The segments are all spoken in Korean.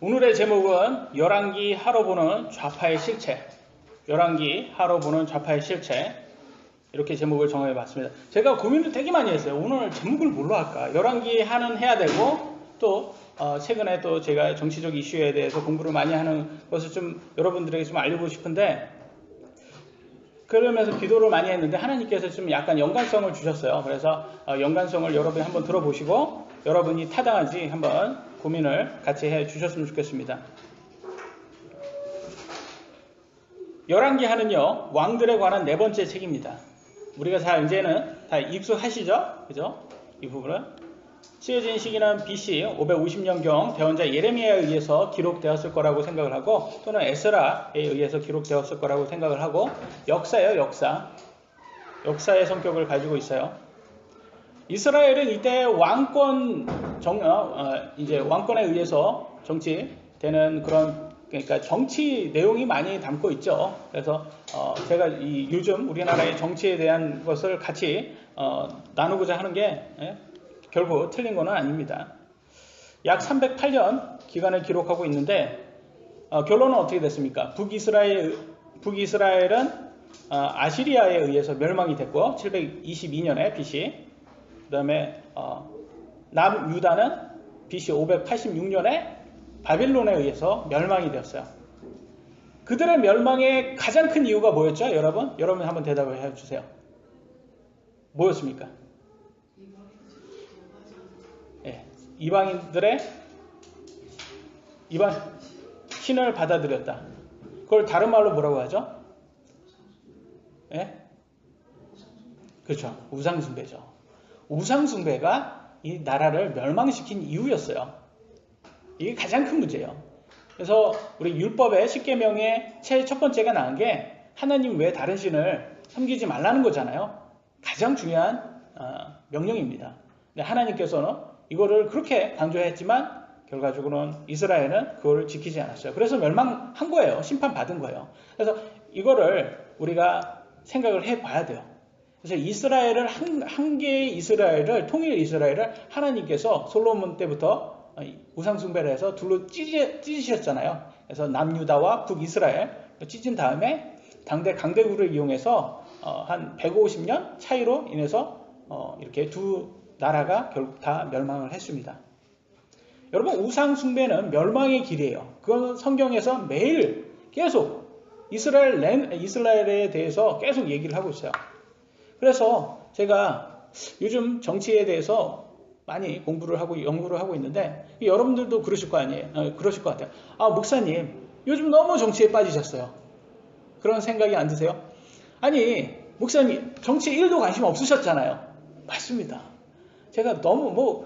오늘의 제목은 열왕기 하로 보는 좌파의 실체. 열왕기 하로 보는 좌파의 실체. 이렇게 제목을 정해봤습니다. 제가 고민을 되게 많이 했어요. 오늘 제목을 뭘로 할까? 열왕기 하는 해야 되고 또 최근에 또 제가 정치적 이슈에 대해서 공부를 많이 하는 것을 좀 여러분들에게 좀 알려보고 싶은데, 그러면서 기도를 많이 했는데 하나님께서 좀 약간 연관성을 주셨어요. 그래서 연관성을 여러분이 한번 들어보시고 여러분이 타당한지 한번 고민을 같이 해 주셨으면 좋겠습니다. 열왕기하는요, 왕들에 관한 네 번째 책입니다. 우리가 이제는 다 익숙하시죠? 그죠? 이 부분은 쓰여진 시기는 BC 550년경 대원자 예레미야에 의해서 기록되었을 거라고 생각을 하고, 또는 에스라에 의해서 기록되었을 거라고 생각을 하고, 역사예요. 역사의 성격을 가지고 있어요. 이스라엘은 이때 이제 왕권에 의해서 정치되는 그런, 그러니까 정치 내용이 많이 담고 있죠. 그래서 제가 요즘 우리나라의 정치에 대한 것을 같이 나누고자 하는 게 결국 틀린 건 아닙니다. 약 308년 기간을 기록하고 있는데 결론은 어떻게 됐습니까? 북이스라엘은 아시리아에 의해서 멸망이 됐고 722년에 BC, 그 다음에 남유다는 BC 586년에 바빌론에 의해서 멸망이 되었어요. 그들의 멸망의 가장 큰 이유가 뭐였죠? 여러분 한번 대답을 해주세요. 뭐였습니까? 이방인들의 신을 받아들였다. 그걸 다른 말로 뭐라고 하죠? 그렇죠. 우상숭배죠. 우상숭배가 이 나라를 멸망시킨 이유였어요. 이게 가장 큰 문제예요. 그래서 우리 율법의 10계명의 첫 번째가 나온 게 하나님 외에 다른 신을 섬기지 말라는 거잖아요. 가장 중요한 명령입니다. 근데 하나님께서는 이거를 그렇게 강조했지만 결과적으로는 이스라엘은 그거를 지키지 않았어요. 그래서 멸망한 거예요. 심판받은 거예요. 그래서 이거를 우리가 생각을 해봐야 돼요. 그래서 이스라엘을 한 개의 이스라엘을, 통일 이스라엘을 하나님께서 솔로몬 때부터 우상숭배를 해서 둘로 찢으셨잖아요. 그래서 남유다와 북이스라엘 찢은 다음에 당대 강대국을 이용해서 한 150년 차이로 인해서 이렇게 두 나라가 결국 다 멸망을 했습니다. 여러분, 우상숭배는 멸망의 길이에요. 그건 성경에서 매일 계속 이스라엘에 대해서 계속 얘기를 하고 있어요. 그래서 제가 요즘 정치에 대해서 많이 공부를 하고 연구를 하고 있는데, 여러분들도 그러실 거 아니에요? 그러실 것 같아요. 목사님, 요즘 너무 정치에 빠지셨어요. 그런 생각이 안 드세요? 아니, 목사님, 정치에 1도 관심 없으셨잖아요. 맞습니다. 제가 너무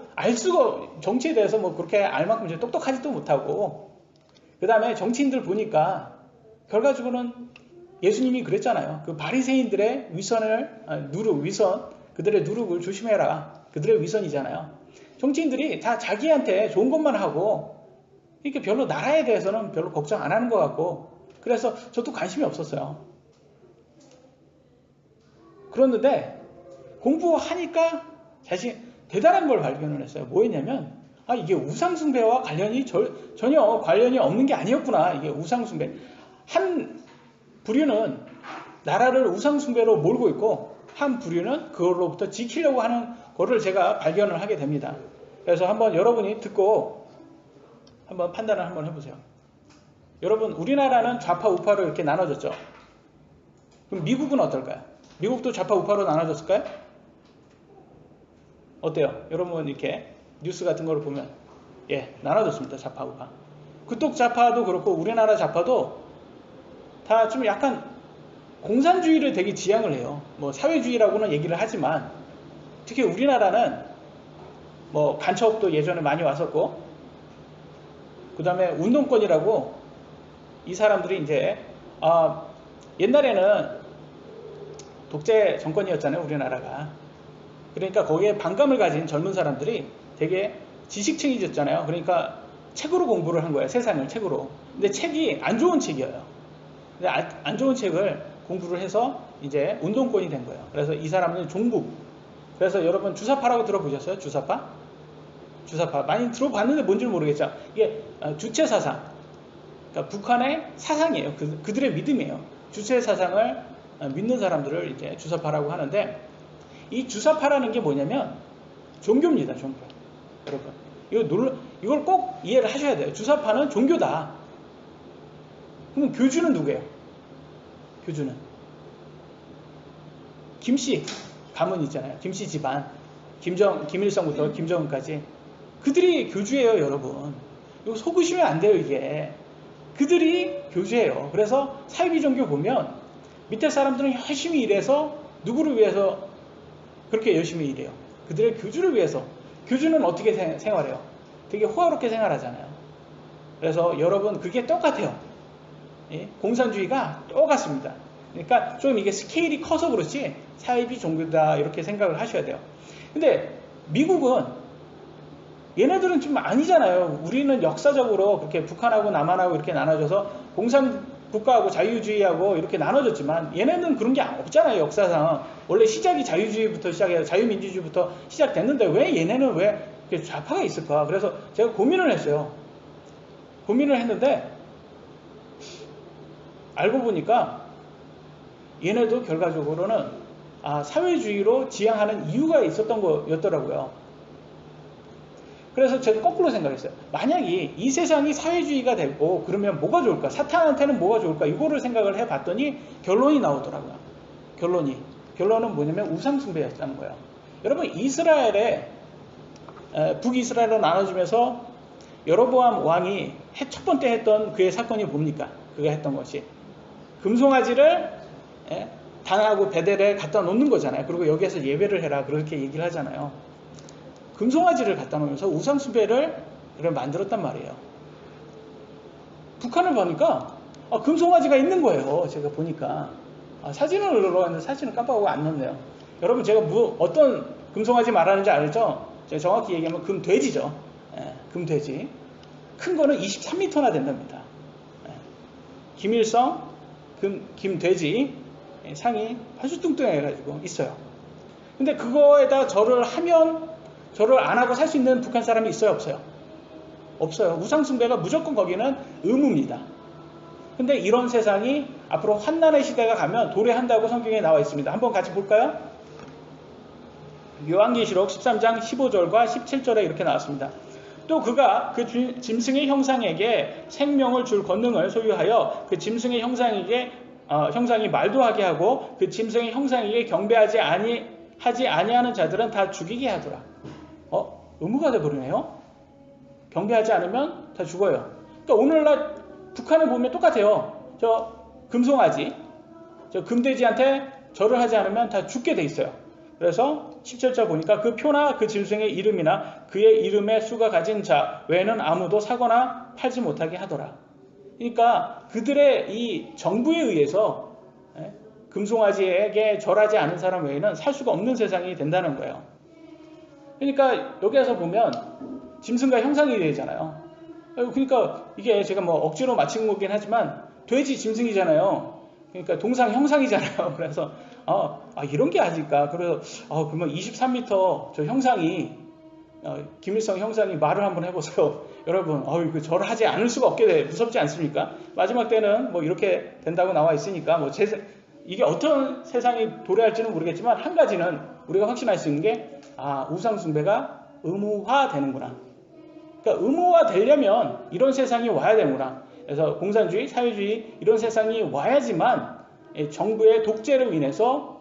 정치에 대해서 그렇게 알 만큼 이제 똑똑하지도 못하고, 그 다음에 정치인들 보니까 결과적으로는 예수님이 그랬잖아요. 그 바리새인들의 그들의 누룩을 조심해라. 그들의 위선이잖아요. 정치인들이 다 자기한테 좋은 것만 하고, 이렇게 별로 나라에 대해서는 별로 걱정 안 하는 것 같고, 그래서 저도 관심이 없었어요. 그랬는데 공부하니까 사실 대단한 걸 발견을 했어요. 뭐였냐면, 이게 우상숭배와 전혀 관련이 없는 게 아니었구나. 이게 우상숭배. 한 부류는 나라를 우상숭배로 몰고 있고, 한 부류는 그걸로부터 지키려고 하는 거를 제가 발견을 하게 됩니다. 그래서 한번 여러분이 듣고 한번 판단을 한번 해보세요. 여러분, 우리나라는 좌파 우파로 이렇게 나눠졌죠. 그럼 미국은 어떨까요? 미국도 좌파 우파로 나눠졌을까요? 어때요? 여러분 이렇게 뉴스 같은 거를 보면 나눠졌습니다. 좌파 우파. 그쪽 좌파도 그렇고 우리나라 좌파도 다 좀 약간 공산주의를 되게 지향을 해요. 사회주의라고는 얘기를 하지만, 특히 우리나라는 간첩도 예전에 많이 왔었고, 그 다음에 운동권이라고 이 사람들이 이제 옛날에는 독재 정권이었잖아요, 우리나라가. 그러니까 거기에 반감을 가진 젊은 사람들이 되게 지식층이졌잖아요. 그러니까 책으로 공부를 한 거예요. 세상을 책으로. 근데 책이 안 좋은 책이에요. 근데 안 좋은 책을 공부를 해서 이제 운동권이 된 거예요. 그래서 이 사람은 종북. 그래서 여러분 주사파라고 들어보셨어요? 주사파? 주사파 많이 들어봤는데 뭔지는 모르겠죠. 이게 주체 사상, 그러니까 북한의 사상이에요. 그들의 믿음이에요. 주체 사상을 믿는 사람들을 이제 주사파라고 하는데, 이 주사파라는 게 뭐냐면 종교입니다. 종교. 여러분 이걸 꼭 이해를 하셔야 돼요. 주사파는 종교다. 그럼 교주는 누구예요? 교주는 김씨 가문 있잖아요. 김씨 집안, 김일성부터 김정은까지 그들이 교주예요. 여러분 이거 속으시면 안 돼요. 이게 그들이 교주예요. 그래서 사이비 종교 보면 밑에 사람들은 열심히 일해서 누구를 위해서 그렇게 열심히 일해요? 그들의 교주를 위해서. 교주는 어떻게 생활해요? 되게 호화롭게 생활하잖아요. 그래서 여러분 그게 똑같아요. 예? 공산주의가 똑같습니다. 그러니까 좀 이게 스케일이 커서 그렇지 사이비 종교다 이렇게 생각을 하셔야 돼요. 근데 미국은 얘네들은 좀 아니잖아요. 우리는 역사적으로 그렇게 북한하고 남한하고 이렇게 나눠져서 공산국가하고 자유주의하고 이렇게 나눠졌지만 얘네는 그런 게 없잖아요. 역사상 원래 시작이 자유주의부터 시작해서 자유민주주의부터 시작됐는데 왜 얘네는 왜 이렇게 좌파가 있을까? 그래서 제가 고민을 했어요. 고민을 했는데 알고 보니까 얘네도 결과적으로는 사회주의로 지향하는 이유가 있었던 거였더라고요. 그래서 제가 거꾸로 생각했어요. 만약에 이 세상이 사회주의가 되고 그러면 뭐가 좋을까? 사탄한테는 뭐가 좋을까? 이거를 생각을 해봤더니 결론이 나오더라고요. 결론은 뭐냐면 우상숭배였다는 거예요. 여러분 북이스라엘로 나눠지면서 여로보암 왕이 첫 번째 했던 그의 사건이 뭡니까? 그가 했던 것이 금송아지를 단하고 베델에 갖다 놓는 거잖아요. 그리고 여기에서 예배를 해라 그렇게 얘기를 하잖아요. 금송아지를 갖다 놓으면서 우상숭배를 만들었단 말이에요. 북한을 보니까 금송아지가 있는 거예요. 제가 보니까 사진을 넣었는데 사진을 깜빡하고 안 넣네요. 여러분 제가 어떤 금송아지 말하는지 알죠? 제가 정확히 얘기하면 금돼지죠. 금돼지. 큰 거는 23m나 된답니다. 김일성 김돼지 상이 아주 뚱뚱해가지고 있어요. 근데 그거에다 절을 안 하고 살 수 있는 북한 사람이 있어요? 없어요? 없어요. 우상숭배가 무조건 거기는 의무입니다. 근데 이런 세상이 앞으로 환난의 시대가 가면 도래한다고 성경에 나와 있습니다. 한번 같이 볼까요? 요한계시록 13장 15절과 17절에 이렇게 나왔습니다. 또 그가 그 짐승의 형상에게 생명을 줄 권능을 소유하여 그 짐승의 형상이 말도 하게 하고 그 짐승의 형상에게 경배하지 아니하는 자들은 다 죽이게 하더라. 의무가 돼버리네요. 경배하지 않으면 다 죽어요. 그러니까 오늘날 북한을 보면 똑같아요. 저 금송아지, 저 금돼지한테 절을 하지 않으면 다 죽게 돼 있어요. 그래서 17절 보니까 그 표나 그 짐승의 이름이나 그의 이름의 수가 가진 자 외에는 아무도 사거나 팔지 못하게 하더라. 그러니까 그들의 이 정부에 의해서 금송아지에게 절하지 않은 사람 외에는 살 수가 없는 세상이 된다는 거예요. 그러니까 여기에서 보면 짐승과 형상이 되잖아요. 그러니까 이게 제가 억지로 맞힌 거긴 하지만 돼지 짐승이잖아요. 그러니까 동상 형상이잖아요. 그래서 이런 게 아닐까. 그래서 그러면 23m 저 형상이 김일성 형상이 말을 한번 해보세요. 여러분 이거 절을 하지 않을 수가 없게 돼. 무섭지 않습니까? 마지막 때는 이렇게 된다고 나와 있으니까 이게 어떤 세상이 도래할지는 모르겠지만 한 가지는 우리가 확신할 수 있는 게 우상숭배가 의무화되는구나. 그러니까 의무화되려면 이런 세상이 와야 되는구나. 그래서 공산주의, 사회주의 이런 세상이 와야지만 정부의 독재로 인해서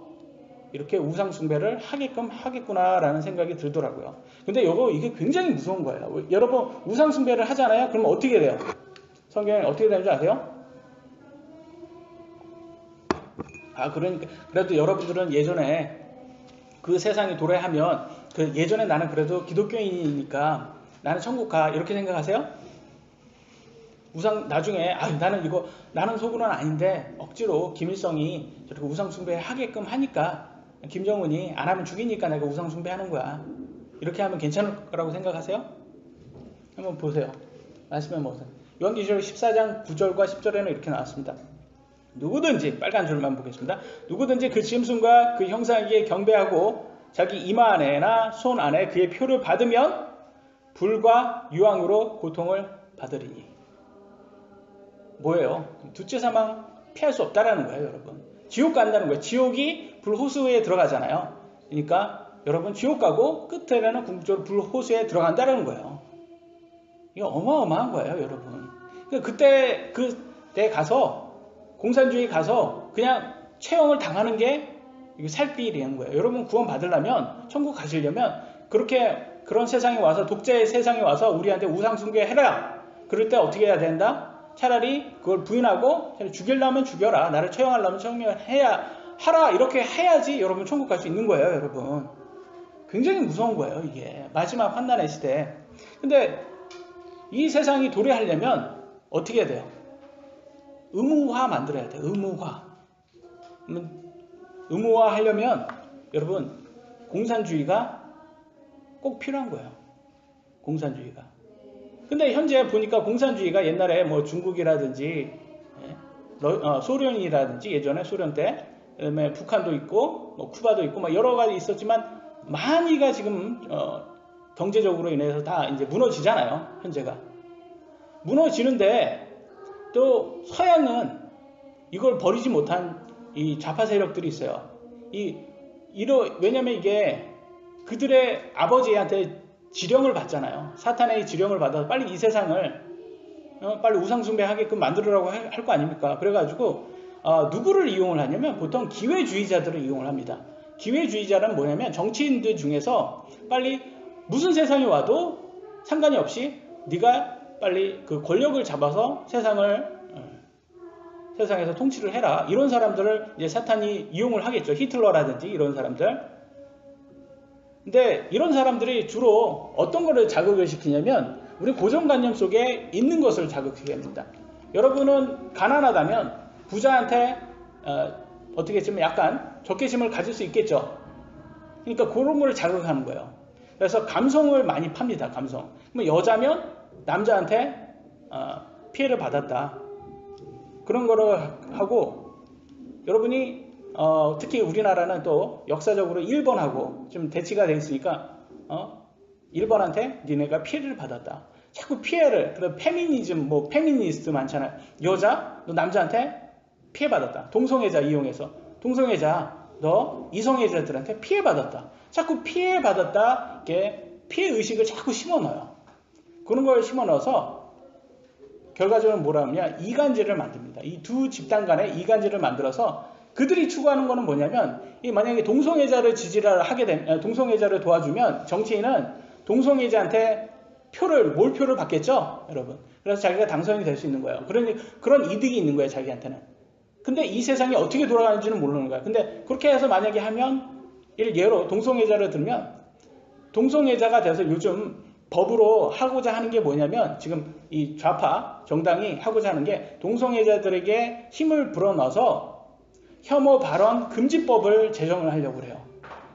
이렇게 우상숭배를 하겠구나라는 생각이 들더라고요. 근데 이게 굉장히 무서운 거예요. 여러분 우상숭배를 하잖아요. 그러면 어떻게 돼요? 성경에 어떻게 되는 줄 아세요? 그러니까 그래도 여러분들은 예전에 그 세상이 도래하면 예전에 나는 그래도 기독교인이니까 나는 천국 가 이렇게 생각하세요? 나중에 나는 속으로는 아닌데 억지로 김일성이 저렇게 우상숭배 하게끔 하니까 김정은이 안 하면 죽이니까 내가 우상숭배하는 거야. 이렇게 하면 괜찮을 거라고 생각하세요? 한번 보세요. 말씀해 보세요. 요한계시록 14장 9절과 10절에는 이렇게 나왔습니다. 누구든지 빨간 줄만 보겠습니다. 누구든지 그 짐승과 그 형상에게 경배하고 자기 이마 안에나 손 안에 그의 표를 받으면 불과 유황으로 고통을 받으리니. 뭐예요? 둘째 사망 피할 수 없다라는 거예요, 여러분. 지옥 간다는 거예요. 지옥이 불호수에 들어가잖아요. 그러니까 여러분 지옥 가고 끝에는 궁극적으로 불호수에 들어간다는 거예요. 이거 어마어마한 거예요, 여러분. 그때 가서 공산주의 가서 그냥 체험을 당하는 게 살필이는 거예요. 여러분 구원 받으려면 천국 가시려면 그런 세상에 와서 독재의 세상에 와서 우리한테 우상 숭배해라. 그럴 때 어떻게 해야 된다? 차라리 그걸 부인하고 죽이려면 죽여라. 나를 처형하려면 하라. 이렇게 해야지 여러분 천국 갈 수 있는 거예요, 여러분. 굉장히 무서운 거예요, 이게. 마지막 환난의 시대. 근데 이 세상이 도래하려면 어떻게 해야 돼요? 의무화 만들어야 돼요. 의무화 하려면 여러분 공산주의가 꼭 필요한 거예요. 공산주의가. 근데 현재 보니까 공산주의가 옛날에 뭐 중국이라든지 소련이라든지 예전에 소련 때 그다음에 북한도 있고 뭐 쿠바도 있고 막 여러 가지 있었지만 많이가 지금 경제적으로 인해서 다 이제 무너지잖아요. 현재가 무너지는데 또 서양은 이걸 버리지 못한 이 좌파 세력들이 있어요. 왜냐면 이게 그들의 아버지한테 지령을 받잖아요. 사탄의 지령을 받아서 빨리 이 세상을 빨리 우상숭배하게끔 만들으라고 할 거 아닙니까? 그래가지고 누구를 이용을 하냐면 보통 기회주의자들을 이용을 합니다. 기회주의자는 뭐냐면 정치인들 중에서 빨리 무슨 세상이 와도 상관이 없이 네가 빨리 그 권력을 잡아서 세상에서 통치를 해라. 이런 사람들을 이제 사탄이 이용을 하겠죠. 히틀러라든지 이런 사람들. 근데 이런 사람들이 주로 어떤 거를 자극을 시키냐면 우리 고정관념 속에 있는 것을 자극시켜야 합니다. 여러분은 가난하다면 부자한테 어떻게 했으면 약간 적개심을 가질 수 있겠죠. 그러니까 그런 거를 자극하는 거예요. 그래서 감성을 많이 팝니다. 감성. 뭐 여자면 남자한테 피해를 받았다. 그런 거를 하고 여러분이 특히 우리나라는 또 역사적으로 일본하고 좀 대치가 돼 있으니까 일본한테 니네가 피해를 받았다. 자꾸 피해를 페미니즘 페미니스트 많잖아요. 여자 너 남자한테 피해 받았다. 동성애자 이용해서 동성애자 너 이성애자들한테 피해 받았다. 자꾸 피해 받았다. 이렇게 피해 의식을 자꾸 심어넣어요. 그런 걸 심어넣어서 결과적으로 뭐라 하냐 이간질을 만듭니다. 이 두 집단 간에 이간질을 만들어서 그들이 추구하는 거는 뭐냐면 만약에 동성애자를 동성애자를 도와주면 정치인은 동성애자한테 몰표를 받겠죠, 여러분. 그래서 자기가 당선이 될 수 있는 거예요. 그런 이득이 있는 거예요, 자기한테는. 근데 이 세상이 어떻게 돌아가는지는 모르는 거예요. 근데 그렇게 해서 만약에 하면 예로 동성애자를 들면 동성애자가 돼서 요즘 법으로 하고자 하는 게 뭐냐면 지금 이 좌파 정당이 하고자 하는 게 동성애자들에게 힘을 불어넣어서 혐오 발언 금지법을 제정을 하려고 그래요.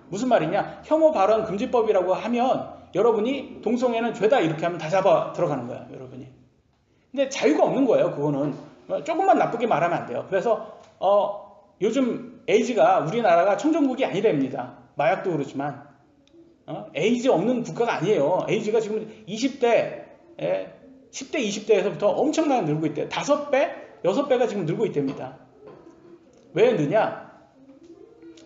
무슨 말이냐? 혐오 발언 금지법이라고 하면 여러분이 동성애는 죄다 이렇게 하면 다 잡아 들어가는 거예요, 여러분이. 근데 자유가 없는 거예요, 그거는. 조금만 나쁘게 말하면 안 돼요. 그래서 요즘 에이즈가 우리나라가 청정국이 아니랍니다. 마약도 그렇지만 에이즈 없는 국가가 아니에요. 에이즈가 지금 10대, 20대에서부터 엄청나게 늘고 있대요. 5배, 6배가 지금 늘고 있답니다. 왜 느냐?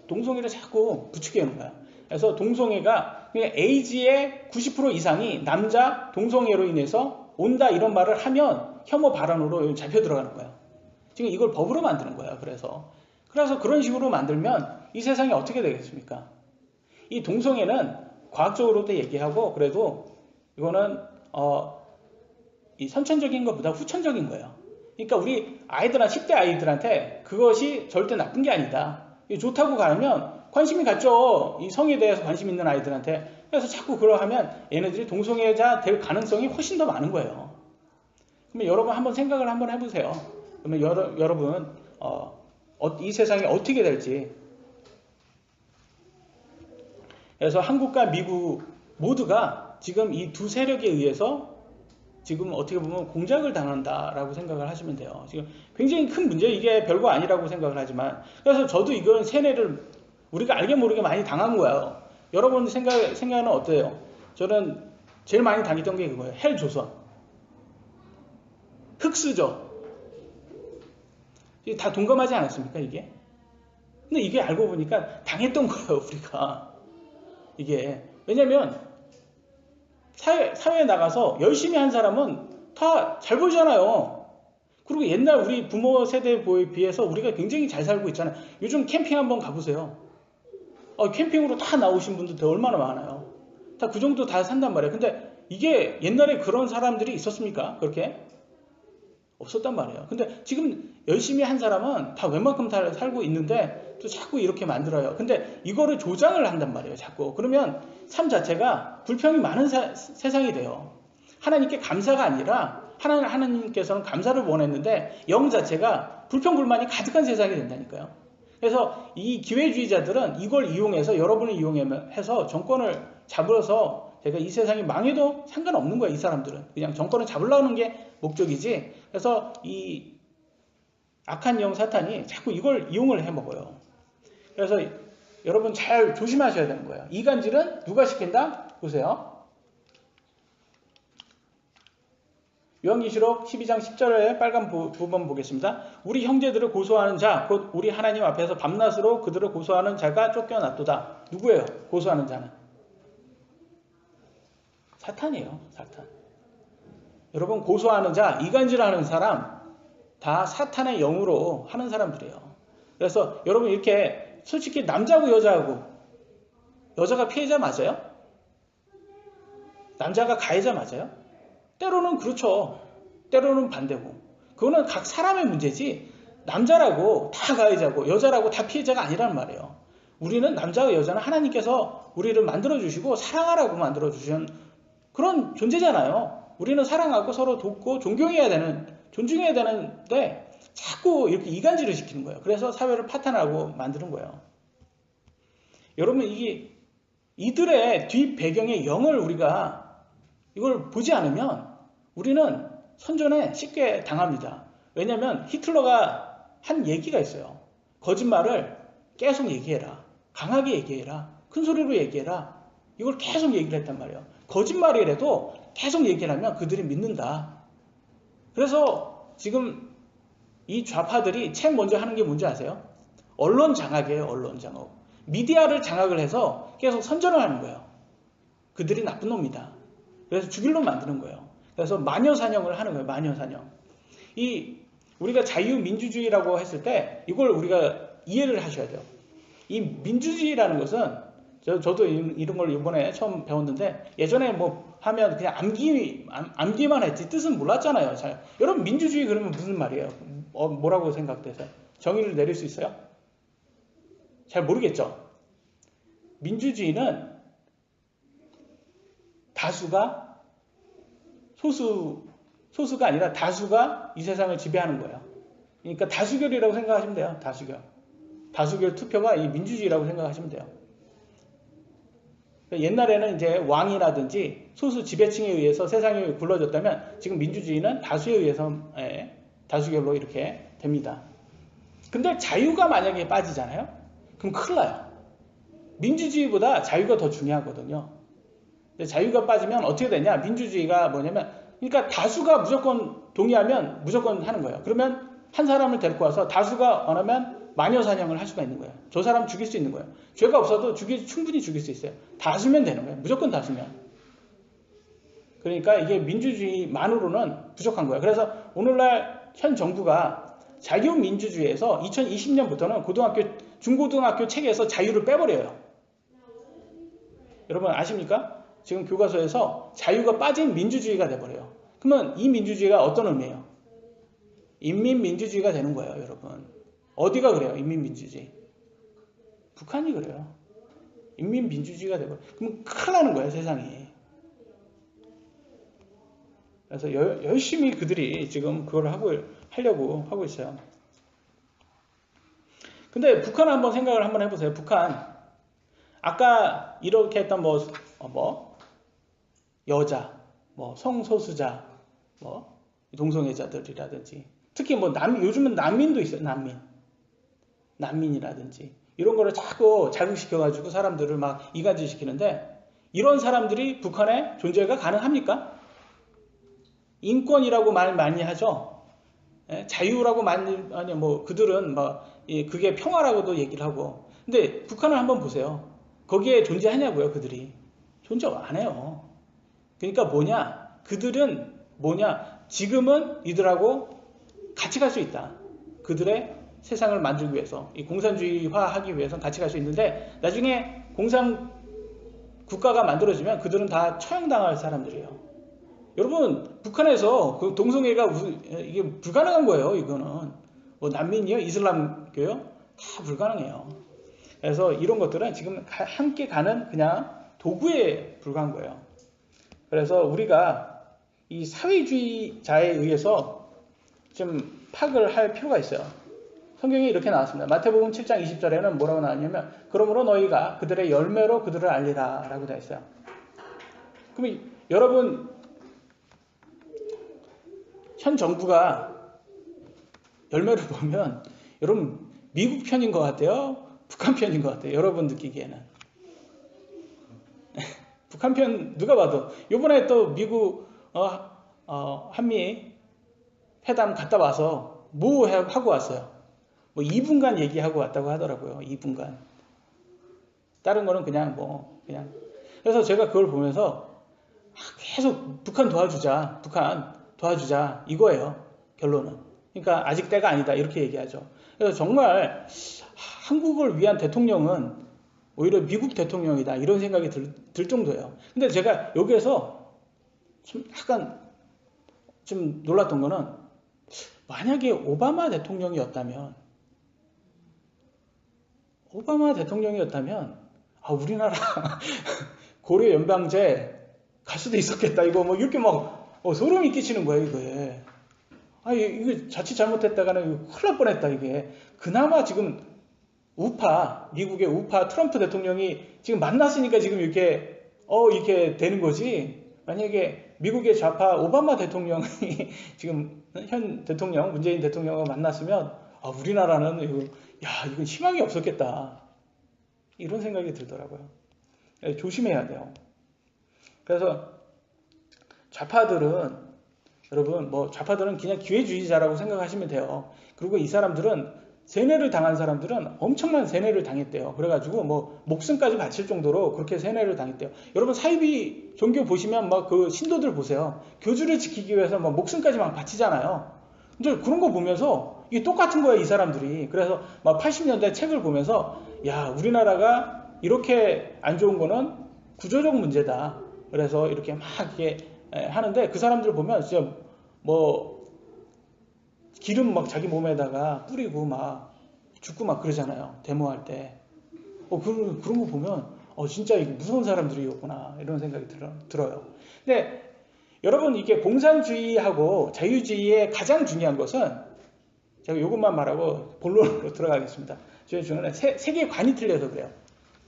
동성애를 자꾸 부추겨 놓은 거야. 그래서 동성애가 그냥 에이즈의 90% 이상이 남자 동성애로 인해서 온다 이런 말을 하면 혐오 발언으로 잡혀 들어가는 거예요. 지금 이걸 법으로 만드는 거예요. 그래서 그런 식으로 만들면 이 세상이 어떻게 되겠습니까? 이 동성애는 과학적으로도 얘기하고 그래도 이거는 이 선천적인 것보다 후천적인 거예요. 그러니까 우리 10대 아이들한테 그것이 절대 나쁜 게 아니다. 좋다고 가면 관심이 갔죠. 이 성에 대해서 관심 있는 아이들한테. 그래서 자꾸 그러 하면 얘네들이 동성애자 될 가능성이 훨씬 더 많은 거예요. 그러면 여러분 한번 생각을 한번 해보세요. 그러면 여러분 이 세상이 어떻게 될지. 그래서 한국과 미국 모두가 지금 이 두 세력에 의해서 지금 어떻게 보면 공작을 당한다라고 생각을 하시면 돼요. 지금 굉장히 큰 문제, 이게 별거 아니라고 생각을 하지만, 그래서 저도 이건 세뇌를 우리가 알게 모르게 많이 당한 거예요. 여러분 생각은 어때요? 저는 제일 많이 다녔던 게 그거예요. 헬조선. 흑수저. 다 동감하지 않았습니까, 이게? 근데 이게 알고 보니까 당했던 거예요, 우리가. 이게. 왜냐면, 사회에 나가서 열심히 한 사람은 다 잘 벌잖아요. 그리고 옛날 우리 부모 세대에 비해서 우리가 굉장히 잘 살고 있잖아요. 요즘 캠핑 한번 가보세요. 캠핑으로 다 나오신 분들 얼마나 많아요. 다 그 정도 다 산단 말이에요. 근데 이게 옛날에 그런 사람들이 있었습니까? 그렇게? 없었단 말이에요. 근데 지금 열심히 한 사람은 다 웬만큼 다 살고 있는데 또 자꾸 이렇게 만들어요. 근데 이거를 조장을 한단 말이에요. 자꾸. 그러면 삶 자체가 불평이 많은 세상이 돼요. 하나님께 감사가 아니라 하나님께서는 감사를 원했는데 영 자체가 불평불만이 가득한 세상이 된다니까요. 그래서 이 기회주의자들은 이걸 이용해서 여러분을 이용해서 정권을 잡으러서 제가 이 세상이 망해도 상관없는 거예요. 이 사람들은 그냥 정권을 잡으려는 게 목적이지. 그래서 이 악한 영 사탄이 자꾸 이걸 이용을 해먹어요. 그래서 여러분 잘 조심하셔야 되는 거예요. 이간질은 누가 시킨다? 보세요. 요한계시록 12장 10절에 빨간 부분 보겠습니다. 우리 형제들을 고소하는 자, 곧 우리 하나님 앞에서 밤낮으로 그들을 고소하는 자가 쫓겨났도다. 누구예요? 고소하는 자는? 사탄이에요. 사탄. 여러분 고소하는 자, 이간질하는 사람 다 사탄의 영으로 하는 사람들이에요. 그래서 여러분 이렇게 솔직히 남자고 여자하고 여자가 피해자 맞아요? 남자가 가해자 맞아요? 때로는 그렇죠. 때로는 반대고. 그거는 각 사람의 문제지 남자라고 다 가해자고 여자라고 다 피해자가 아니란 말이에요. 우리는 남자와 여자는 하나님께서 우리를 만들어주시고 사랑하라고 만들어주신 그런 존재잖아요. 우리는 사랑하고 서로 돕고 존중해야 되는데 자꾸 이렇게 이간질을 시키는 거예요. 그래서 사회를 파탄하고 만드는 거예요. 여러분 이들의 뒷 배경의 영을 우리가 이걸 보지 않으면 우리는 선전에 쉽게 당합니다. 왜냐하면 히틀러가 한 얘기가 있어요. 거짓말을 계속 얘기해라. 강하게 얘기해라. 큰 소리로 얘기해라. 이걸 계속 얘기를 했단 말이에요. 거짓말이라도 계속 얘기를 하면 그들이 믿는다. 그래서 지금 이 좌파들이 책 먼저 하는 게 뭔지 아세요? 언론 장악이에요. 언론 장악. 미디어를 장악을 해서 계속 선전을 하는 거예요. 그들이 나쁜 놈이다. 그래서 죽일 놈 만드는 거예요. 그래서 마녀사냥을 하는 거예요. 마녀사냥. 우리가 자유민주주의라고 했을 때 이걸 우리가 이해를 하셔야 돼요. 이 민주주의라는 것은 저도 이런 걸 이번에 처음 배웠는데 예전에 뭐 하면 그냥 암기만 했지 뜻은 몰랐잖아요. 여러분 민주주의 그러면 무슨 말이에요? 뭐라고 생각되세요? 정의를 내릴 수 있어요? 잘 모르겠죠? 민주주의는 다수가 소수가 아니라 다수가 이 세상을 지배하는 거예요. 그러니까 다수결이라고 생각하시면 돼요. 다수결 투표가 이 민주주의라고 생각하시면 돼요. 옛날에는 이제 왕이라든지 소수 지배층에 의해서 세상이 굴러졌다면 지금 민주주의는 다수에 의해서 다수결로 이렇게 됩니다. 근데 자유가 만약에 빠지잖아요? 그럼 큰일 나요. 민주주의보다 자유가 더 중요하거든요. 자유가 빠지면 어떻게 되냐? 민주주의가 뭐냐면, 그러니까 다수가 무조건 동의하면 무조건 하는 거예요. 그러면 한 사람을 데리고 와서 다수가 원하면 마녀사냥을 할 수가 있는 거예요. 저 사람 죽일 수 있는 거예요. 죄가 없어도 충분히 죽일 수 있어요. 다수면 되는 거예요. 무조건 다수면. 그러니까 이게 민주주의만으로는 부족한 거예요. 그래서 오늘날 현 정부가 자유민주주의에서 2020년부터는 중고등학교 책에서 자유를 빼버려요. 여러분 아십니까? 지금 교과서에서 자유가 빠진 민주주의가 돼버려요. 그러면 이 민주주의가 어떤 의미예요? 인민민주주의가 되는 거예요, 여러분. 어디가 그래요? 인민민주주의. 북한이 그래요. 인민민주주의가 돼버려요. 그럼 큰일 나는 거예요, 세상이. 그래서 열심히 그들이 지금 그걸 하려고 하고 있어요. 근데 북한 한번 생각을 한번 해보세요. 북한. 아까 이렇게 했던 여자, 성소수자, 동성애자들이라든지, 특히 요즘은 난민도 있어요. 난민이라든지, 이런 거를 자꾸 자극시켜가지고 사람들을 막 이간질 시키는데, 이런 사람들이 북한에 존재가 가능합니까? 인권이라고 말 많이 하죠. 자유라고 많이, 아니, 뭐, 그들은 그게 평화라고도 얘기를 하고. 근데 북한을 한번 보세요. 거기에 존재하냐고요, 그들이. 존재 안 해요. 그러니까 뭐냐? 그들은 뭐냐? 지금은 이들하고 같이 갈 수 있다. 그들의 세상을 만들기 위해서, 이 공산주의화 하기 위해서는 같이 갈 수 있는데, 나중에 공산 국가가 만들어지면 그들은 다 처형당할 사람들이에요. 여러분, 북한에서 그 동성애가 이게 불가능한 거예요, 이거는. 뭐 난민이요? 이슬람교요? 다 불가능해요. 그래서 이런 것들은 지금 함께 가는 그냥 도구에 불과한 거예요. 그래서 우리가 이 사회주의자에 의해서 좀 파악을 할 필요가 있어요. 성경에 이렇게 나왔습니다. 마태복음 7장 20절에는 뭐라고 나왔냐면, 그러므로 너희가 그들의 열매로 그들을 알리라 라고 되어 있어요. 그럼 여러분, 현 정부가 열매를 보면 여러분 미국 편인 것 같아요? 북한 편인 것 같아요? 여러분 느끼기에는. 북한 편 누가 봐도. 이번에 또 미국 한미 회담 갔다 와서 뭐 하고 왔어요? 뭐 2분간 얘기하고 왔다고 하더라고요. 2분간. 다른 거는 그냥 그냥. 그래서 제가 그걸 보면서 계속 북한 도와주자, 북한 도와주자 이거예요. 결론은. 그러니까 아직 때가 아니다 이렇게 얘기하죠. 그래서 정말 한국을 위한 대통령은 오히려 미국 대통령이다 이런 생각이 들 정도예요. 근데 제가 여기에서 좀 약간 좀 놀랐던 거는, 만약에 오바마 대통령이었다면 우리나라 고려 연방제 갈 수도 있었겠다 이거 이렇게 소름이 끼치는 거예요 이거에. 이거 자칫 잘못했다가는 큰일 날 뻔했다 이게. 그나마 지금 미국의 우파 트럼프 대통령이 지금 만났으니까 지금 이렇게 되는 거지. 만약에 미국의 좌파 오바마 대통령이 지금 현 대통령 문재인 대통령과 만났으면 우리나라는 이건 희망이 없었겠다 이런 생각이 들더라고요. 조심해야 돼요. 그래서 좌파들은 좌파들은 그냥 기회주의자라고 생각하시면 돼요. 그리고 이 사람들은 세뇌를 당한 사람들은 엄청난 세뇌를 당했대요. 그래가지고 목숨까지 바칠 정도로 그렇게 세뇌를 당했대요. 여러분 사이비 종교 보시면 그 신도들 보세요. 교주를 지키기 위해서 목숨까지 바치잖아요. 근데 그런 거 보면서 이게 똑같은 거예요, 이 사람들이. 그래서 80년대 책을 보면서 우리나라가 이렇게 안 좋은 거는 구조적 문제다. 그래서 이렇게 이렇게 하는데, 그 사람들 보면 진짜 기름 자기 몸에다가 뿌리고 죽고 그러잖아요. 데모할 때. 그런 거 보면 진짜 이게 무서운 사람들이었구나 이런 생각이 들어요. 근데 여러분, 이게 공산주의하고 자유주의의 가장 중요한 것은, 제가 이것만 말하고 본론으로 들어가겠습니다. 저는 세계관이 틀려서 그래요.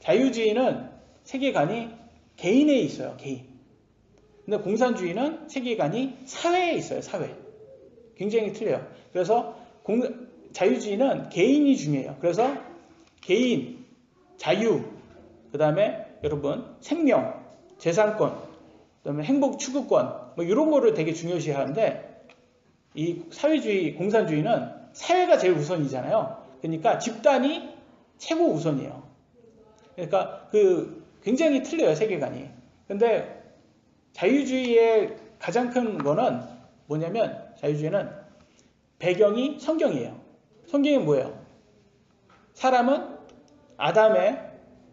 자유주의는 세계관이 개인에 있어요. 개인. 근데 공산주의는 세계관이 사회에 있어요. 사회. 굉장히 틀려요. 그래서 자유주의는 개인이 중요해요. 그래서 개인, 자유, 그 다음에 여러분 생명, 재산권, 그 다음에 행복 추구권 이런 거를 되게 중요시 하는데, 이 사회주의, 공산주의는 사회가 제일 우선이잖아요. 그러니까 집단이 최고 우선이에요. 그러니까 굉장히 틀려요, 세계관이. 근데 자유주의의 가장 큰 거는 뭐냐면, 자유주의는 배경이 성경이에요. 성경이 뭐예요? 사람은 아담의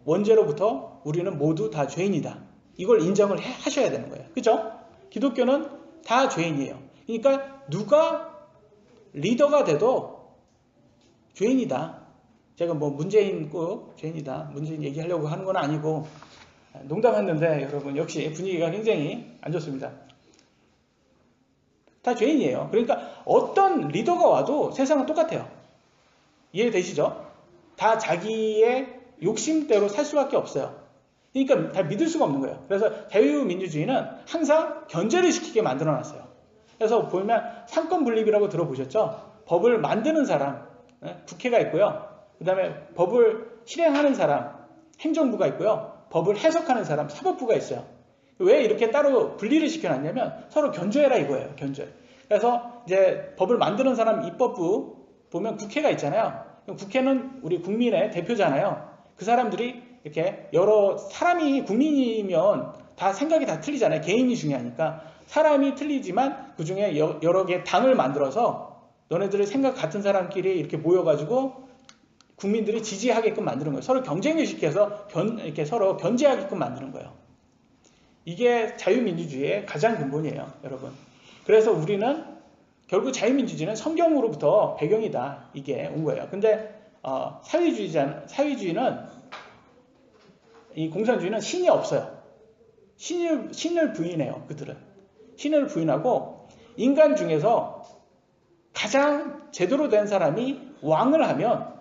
원죄로부터 우리는 모두 다 죄인이다. 이걸 인정을 하셔야 되는 거예요. 그죠? 기독교는 다 죄인이에요. 그러니까 누가 리더가 돼도 죄인이다. 제가 문재인 꼭 죄인이다, 문재인 얘기하려고 하는 건 아니고 농담했는데, 여러분 역시 분위기가 굉장히 안 좋습니다. 다 죄인이에요. 그러니까 어떤 리더가 와도 세상은 똑같아요. 이해되시죠? 다 자기의 욕심대로 살 수밖에 없어요. 그러니까 다 믿을 수가 없는 거예요. 그래서 자유민주주의는 항상 견제를 시키게 만들어놨어요. 그래서 보면 상권분립이라고 들어보셨죠? 법을 만드는 사람, 국회가 있고요. 그 다음에 법을 실행하는 사람, 행정부가 있고요. 법을 해석하는 사람, 사법부가 있어요. 왜 이렇게 따로 분리를 시켜놨냐면 서로 견조해라 이거예요. 견조해. 그래서 이제 법을 만드는 사람 입법부 보면 국회가 있잖아요. 국회는 우리 국민의 대표잖아요. 그 사람들이 이렇게 여러 사람이 국민이면 다 생각이 다 틀리잖아요. 개인이 중요하니까. 사람이 틀리지만 그 중에 여러 개의 당을 만들어서 너네들의 생각 같은 사람끼리 이렇게 모여가지고 국민들이 지지하게끔 만드는 거예요. 서로 경쟁을 시켜서 이렇게 서로 견제하게끔 만드는 거예요. 이게 자유민주주의의 가장 근본이에요, 여러분. 그래서 우리는 결국 자유민주주의는 성경으로부터 배경이다. 이게 온 거예요. 근데 사회주의는 이 공산주의는 신이 없어요. 신을 부인해요. 그들은 신을 부인하고 인간 중에서 가장 제대로 된 사람이 왕을 하면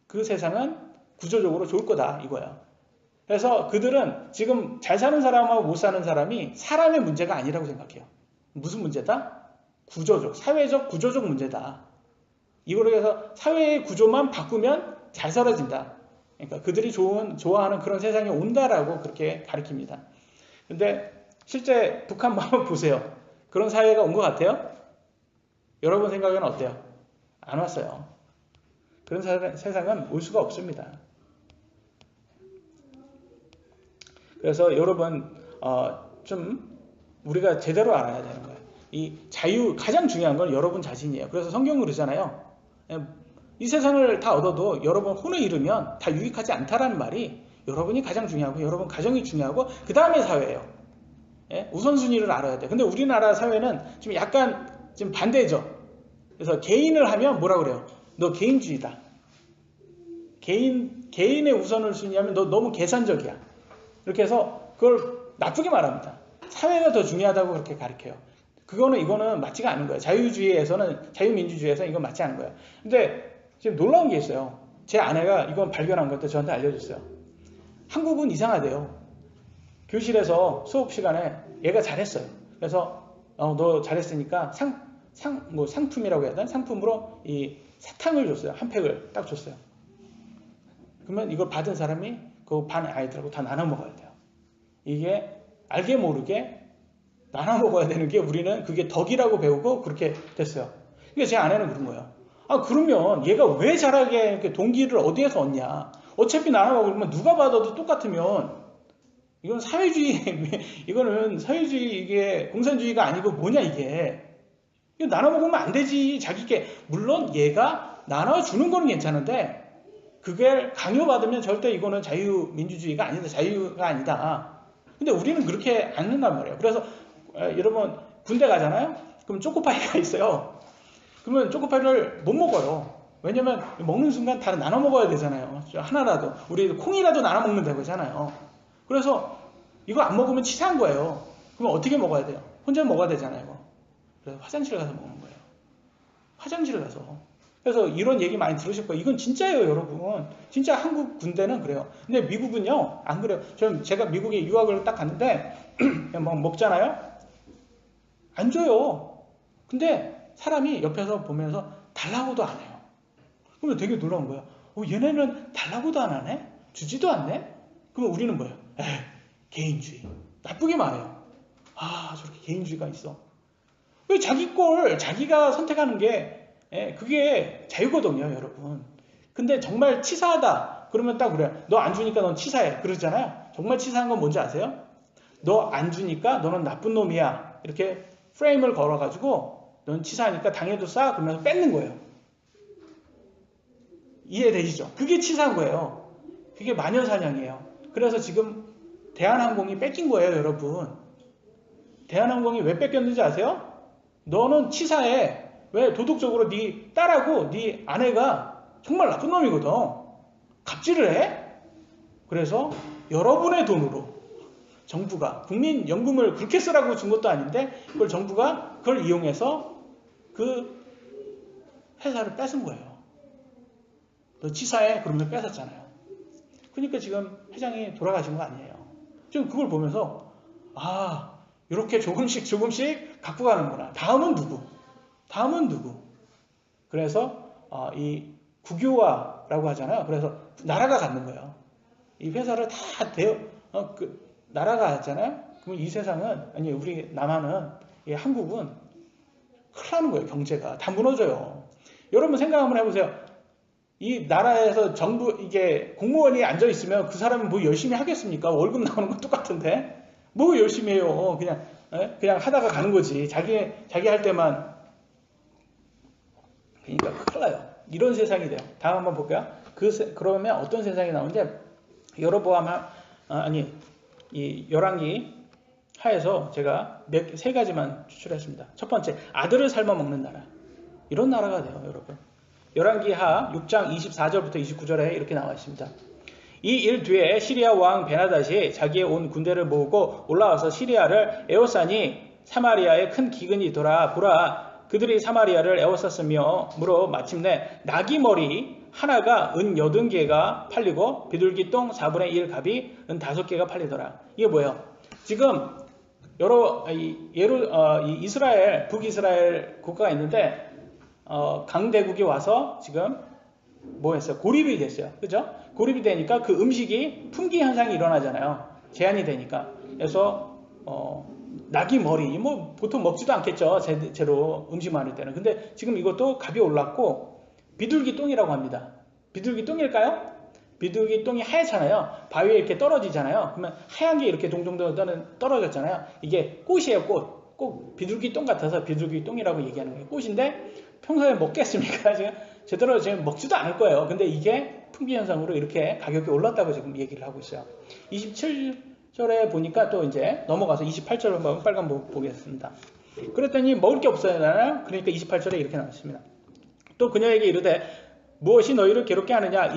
그 세상은 구조적으로 좋을 거다 이거예요. 그래서 그들은 지금 잘 사는 사람하고 못 사는 사람이 사람의 문제가 아니라고 생각해요. 무슨 문제다? 구조적, 사회적 구조적 문제다. 이거로 해서 사회의 구조만 바꾸면 잘 살아진다. 그러니까 그들이 좋아하는 그런 세상이 온다라고 그렇게 가르칩니다. 근데 실제 북한만 한번 보세요. 그런 사회가 온 것 같아요? 여러분 생각에는 어때요? 안 왔어요. 그런 세상은 올 수가 없습니다. 그래서 여러분 좀 우리가 제대로 알아야 되는 거예요. 이 자유 가장 중요한 건 여러분 자신이에요. 그래서 성경은 그러잖아요. 이 세상을 다 얻어도 여러분 혼을 잃으면 다 유익하지 않다라는 말이 여러분이 가장 중요하고 여러분 가정이 중요하고 그 다음에 사회예요. 예? 우선순위를 알아야 돼요. 근데 우리나라 사회는 지금 약간 지금 반대죠. 그래서 개인을 하면 뭐라 그래요? 너 개인주의다. 개인의 우선순위하면 너 너무 계산적이야. 이렇게 해서 그걸 나쁘게 말합니다. 사회가 더 중요하다고 그렇게 가르쳐요. 이거는 맞지가 않은 거예요. 자유민주주의에서는 이건 맞지 않은 거예요. 근데 지금 놀라운 게 있어요. 제 아내가 이건 발견한 것도 저한테 알려줬어요. 한국은 이상하대요. 교실에서 수업 시간에 얘가 잘했어요. 그래서 너 잘했으니까 상품이라고 해야 되나? 상품으로 이 사탕을 줬어요. 한 팩을 딱 줬어요. 그러면 이걸 받은 사람이 그 반 아이들하고 다 나눠 먹어야 돼요. 이게 알게 모르게 나눠 먹어야 되는 게 우리는 그게 덕이라고 배우고 그렇게 됐어요. 그러니까 제 아내는 그런 거예요. 그러면 얘가 왜 잘하게 동기를 어디에서 얻냐? 어차피 나눠 먹으면 누가 받아도 똑같으면 이건 이거는 사회주의, 이게 공산주의가 아니고 뭐냐 이게. 이거 나눠 먹으면 안 되지. 물론 얘가 나눠주는 거는 괜찮은데 그게 강요받으면 절대 이거는 자유민주주의가 아니다. 자유가 아니다. 근데 우리는 그렇게 안 한단 말이에요. 그래서 여러분 군대 가잖아요. 그럼 초코파이가 있어요. 그러면 초코파이를 못 먹어요. 왜냐면 먹는 순간 다 나눠 먹어야 되잖아요. 하나라도. 우리 콩이라도 나눠 먹는다고 하잖아요. 그래서 이거 안 먹으면 치사한 거예요. 그러면 어떻게 먹어야 돼요? 혼자 먹어야 되잖아요. 그래서 화장실 가서 먹는 거예요. 화장실 가서. 그래서 이런 얘기 많이 들으실 거예요. 이건 진짜예요, 여러분. 진짜 한국 군대는 그래요. 근데 미국은요, 안 그래요. 제가 미국에 유학을 딱 갔는데, 막 먹잖아요? 안 줘요. 근데 사람이 옆에서 보면서 달라고도 안 해요. 그러면 되게 놀라운 거예요. 얘네는 달라고도 안 하네? 주지도 않네? 그러면 우리는 뭐예요? 개인주의. 나쁘게 말해요. 저렇게 개인주의가 있어. 왜 자기 걸 자기가 선택하는 게 그게 자유거든요, 여러분. 근데 정말 치사하다. 그러면 딱 그래요. 너 안 주니까 넌 치사해. 그러잖아요. 정말 치사한 건 뭔지 아세요? 너 안 주니까 너는 나쁜 놈이야. 이렇게 프레임을 걸어가지고 넌 치사하니까 당해도 싸. 그러면서 뺏는 거예요. 이해되시죠? 그게 치사한 거예요. 그게 마녀사냥이에요. 그래서 지금 대한항공이 뺏긴 거예요, 여러분. 대한항공이 왜 뺏겼는지 아세요? 너는 치사해. 왜? 도덕적으로 네 딸하고 네 아내가 정말 나쁜 놈이거든. 갑질을 해? 그래서 여러분의 돈으로 정부가 국민연금을 그렇게 쓰라고 준 것도 아닌데 그걸 정부가 그걸 이용해서 그 회사를 뺏은 거예요. 너 치사해? 그러면 뺏었잖아요. 그러니까 지금 회장이 돌아가신 거 아니에요. 지금 그걸 보면서 이렇게 조금씩 갖고 가는구나. 다음은 누구? 그래서 이 국유화라고 하잖아요. 그래서 나라가 갖는 거예요. 이 회사를 다 나라가 하잖아요. 그럼 이 세상은, 아니, 우리 남한은, 한국은 큰일 나는 거예요. 경제가. 다 무너져요. 여러분 생각 한번 해보세요. 이 나라에서 정부, 이게 공무원이 앉아있으면 그 사람은 뭐 열심히 하겠습니까? 월급 나오는 건 똑같은데. 뭐 열심히 해요. 그냥 하다가 가는 거지. 자기 할 때만. 그러니까 큰일 나요. 이런 세상이 돼요. 다음 한번 볼까요? 그러면 어떤 세상이 나오는지, 여로보암 이 열왕기 하에서 제가 세 가지만 추출했습니다. 첫 번째, 아들을 삶아 먹는 나라. 이런 나라가 돼요, 여러분. 열왕기 하 6장 24절부터 29절에 이렇게 나와 있습니다. 이 일 뒤에 시리아 왕 베나닷이 자기의 온 군대를 모으고 올라와서 시리아를 에워싸니 사마리아에 큰 기근이 돌아 보라. 그들이 사마리아를 에워쌌으며 무로 마침내 나귀 머리 하나가 은 80개가 팔리고 비둘기 똥 4분의 1 갑이 은 5개가 팔리더라. 이게 뭐예요? 지금 이스라엘, 북이스라엘 국가가 있는데 강대국이 와서 지금 뭐 했어요? 고립이 됐어요. 그죠? 고립이 되니까 그 음식이 품귀 현상이 일어나잖아요. 제한이 되니까. 그래서 나귀 머리, 뭐 보통 먹지도 않겠죠. 제로 음식 많을 때는. 근데 지금 이것도 값이 올랐고 비둘기 똥이라고 합니다. 비둘기 똥일까요? 비둘기 똥이 하얗잖아요. 바위에 이렇게 떨어지잖아요. 그러면 하얀 게 이렇게 동동 떨어졌잖아요. 이게 꽃이에요, 꽃. 꼭 비둘기 똥 같아서 비둘기 똥이라고 얘기하는 거예요. 꽃인데 평소에 먹겠습니까? 제대로 지금 먹지도 않을 거예요. 근데 이게 품귀 현상으로 이렇게 가격이 올랐다고 지금 얘기를 하고 있어요. 27절에 보니까 또 이제 넘어가서 28절 한번 빨간 보겠습니다. 그랬더니 먹을 게 없어요. 그러니까 28절에 이렇게 나왔습니다. 또 그녀에게 이르되 무엇이 너희를 괴롭게 하느냐?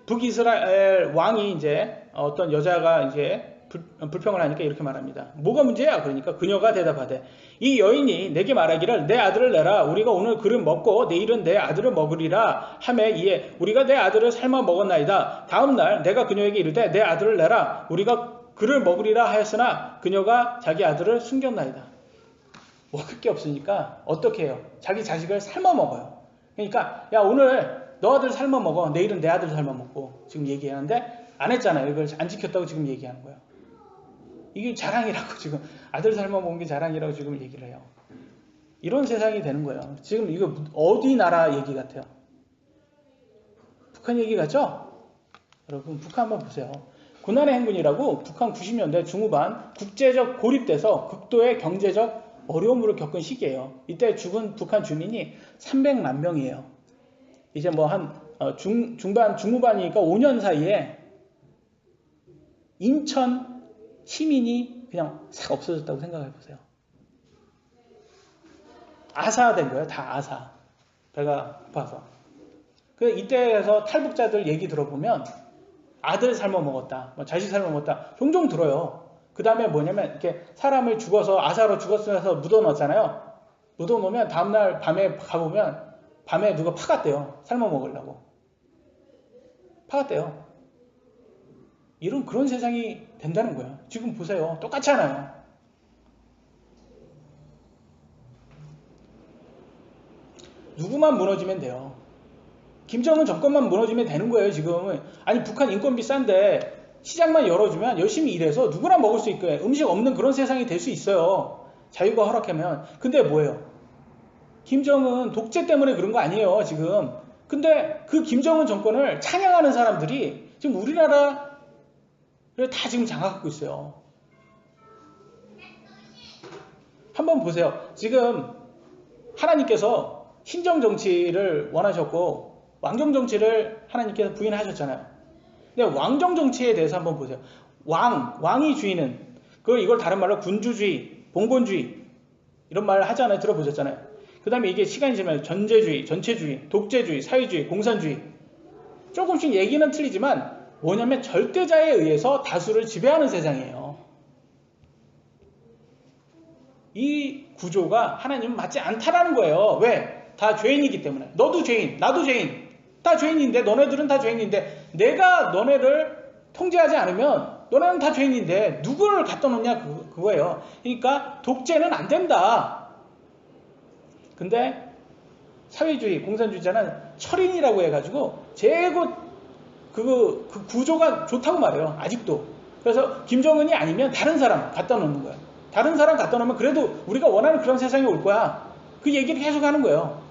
북이스라엘 왕이 이제 어떤 여자가 이제 불평을 하니까 이렇게 말합니다. 뭐가 문제야? 그러니까 그녀가 대답하되 이 여인이 내게 말하기를 내 아들을 내라. 우리가 오늘 그를 먹고 내일은 내 아들을 먹으리라 하매 이에 우리가 내 아들을 삶아 먹었나이다. 다음날 내가 그녀에게 이르되 내 아들을 내라. 우리가 그를 먹으리라 하였으나 그녀가 자기 아들을 숨겼나이다. 먹을 게 없으니까 어떻게 해요? 자기 자식을 삶아 먹어요. 그러니까 야 오늘 너 아들 삶아 먹어. 내일은 내 아들 삶아 먹고 지금 얘기하는데 안 했잖아요. 이걸 안 지켰다고 지금 얘기하는 거예요. 이게 자랑이라고 지금 아들 삶아 먹은 게 자랑이라고 지금 얘기를 해요. 이런 세상이 되는 거예요. 지금 이거 어디 나라 얘기 같아요? 북한 얘기 같죠? 여러분 북한 한번 보세요. 고난의 행군이라고 북한 90년대 중후반 국제적 고립돼서 극도의 경제적 어려움으로 겪은 시기예요. 이때 죽은 북한 주민이 300만 명이에요. 이제 뭐 한 중후반이니까 5년 사이에 인천 시민이 그냥 싹 없어졌다고 생각해 보세요. 아사된 거예요. 다 아사. 배가 고파서. 이때에서 탈북자들 얘기 들어보면 아들 삶아 먹었다. 뭐 자식 삶아 먹었다. 종종 들어요. 그 다음에 뭐냐면 이렇게 사람을 죽어서 아사로 죽었어서 묻어놓잖아요. 묻어놓으면 다음날 밤에 가보면 밤에 누가 파갔대요. 삶아 먹으려고. 파갔대요. 그런 세상이 된다는 거예요. 지금 보세요. 똑같잖아요. 누구만 무너지면 돼요. 김정은 정권만 무너지면 되는 거예요, 지금. 아니, 북한 인건비 싼데 시장만 열어주면 열심히 일해서 누구나 먹을 수 있고 음식 없는 그런 세상이 될 수 있어요. 자유가 허락하면. 근데 뭐예요? 김정은 독재 때문에 그런 거 아니에요, 지금. 근데 그 김정은 정권을 찬양하는 사람들이 지금 우리나라를 다 지금 장악하고 있어요. 한번 보세요. 지금 하나님께서 신정정치를 원하셨고 왕정정치를 하나님께서 부인하셨잖아요. 근데 왕정정치에 대해서 한번 보세요. 왕이 주인은 이걸 다른 말로 군주주의, 봉건주의 이런 말 하잖아요. 들어보셨잖아요. 그 다음에 이게 시간이 지나면 전제주의, 전체주의, 독재주의, 사회주의, 공산주의 조금씩 얘기는 틀리지만 뭐냐면 절대자에 의해서 다수를 지배하는 세상이에요. 이 구조가 하나님은 맞지 않다라는 거예요. 왜? 다 죄인이기 때문에. 너도 죄인, 나도 죄인. 다 죄인인데 너네들은 다 죄인인데 내가 너네를 통제하지 않으면 너네는 다 죄인인데 누구를 갖다 놓냐 그거예요. 그러니까 독재는 안 된다. 근데 사회주의, 공산주의자는 철인이라고 해가지고 재고 그 구조가 좋다고 말해요. 아직도. 그래서 김정은이 아니면 다른 사람 갖다 놓는 거예요. 다른 사람 갖다 놓으면 그래도 우리가 원하는 그런 세상이 올 거야. 그 얘기를 계속 하는 거예요.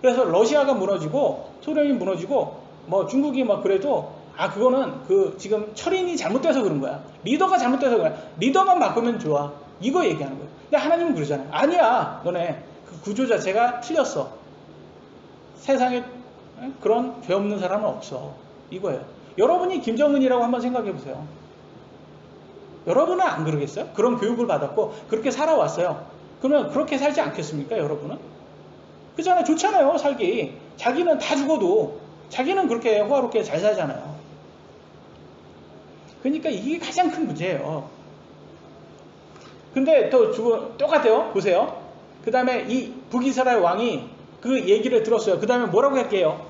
그래서 러시아가 무너지고 소련이 무너지고 뭐 중국이 막 그래도 그거는 그 지금 철인이 잘못돼서 그런 거야. 리더가 잘못돼서 그래. 리더만 바꾸면 좋아. 이거 얘기하는 거예요. 근데 하나님은 그러잖아요. 아니야. 너네 그 구조 자체가 틀렸어. 세상에 그런 죄 없는 사람은 없어. 이거예요. 여러분이 김정은이라고 한번 생각해 보세요. 여러분은 안 그러겠어요? 그런 교육을 받았고 그렇게 살아왔어요. 그러면 그렇게 살지 않겠습니까? 여러분은? 그렇잖아요. 좋잖아요. 살기. 자기는 다 죽어도 자기는 그렇게 호화롭게 잘 살잖아요. 그러니까 이게 가장 큰 문제예요. 근데 또 똑같아요. 보세요. 그 다음에 이 북이스라엘 왕이 그 얘기를 들었어요. 그 다음에 뭐라고 할게요?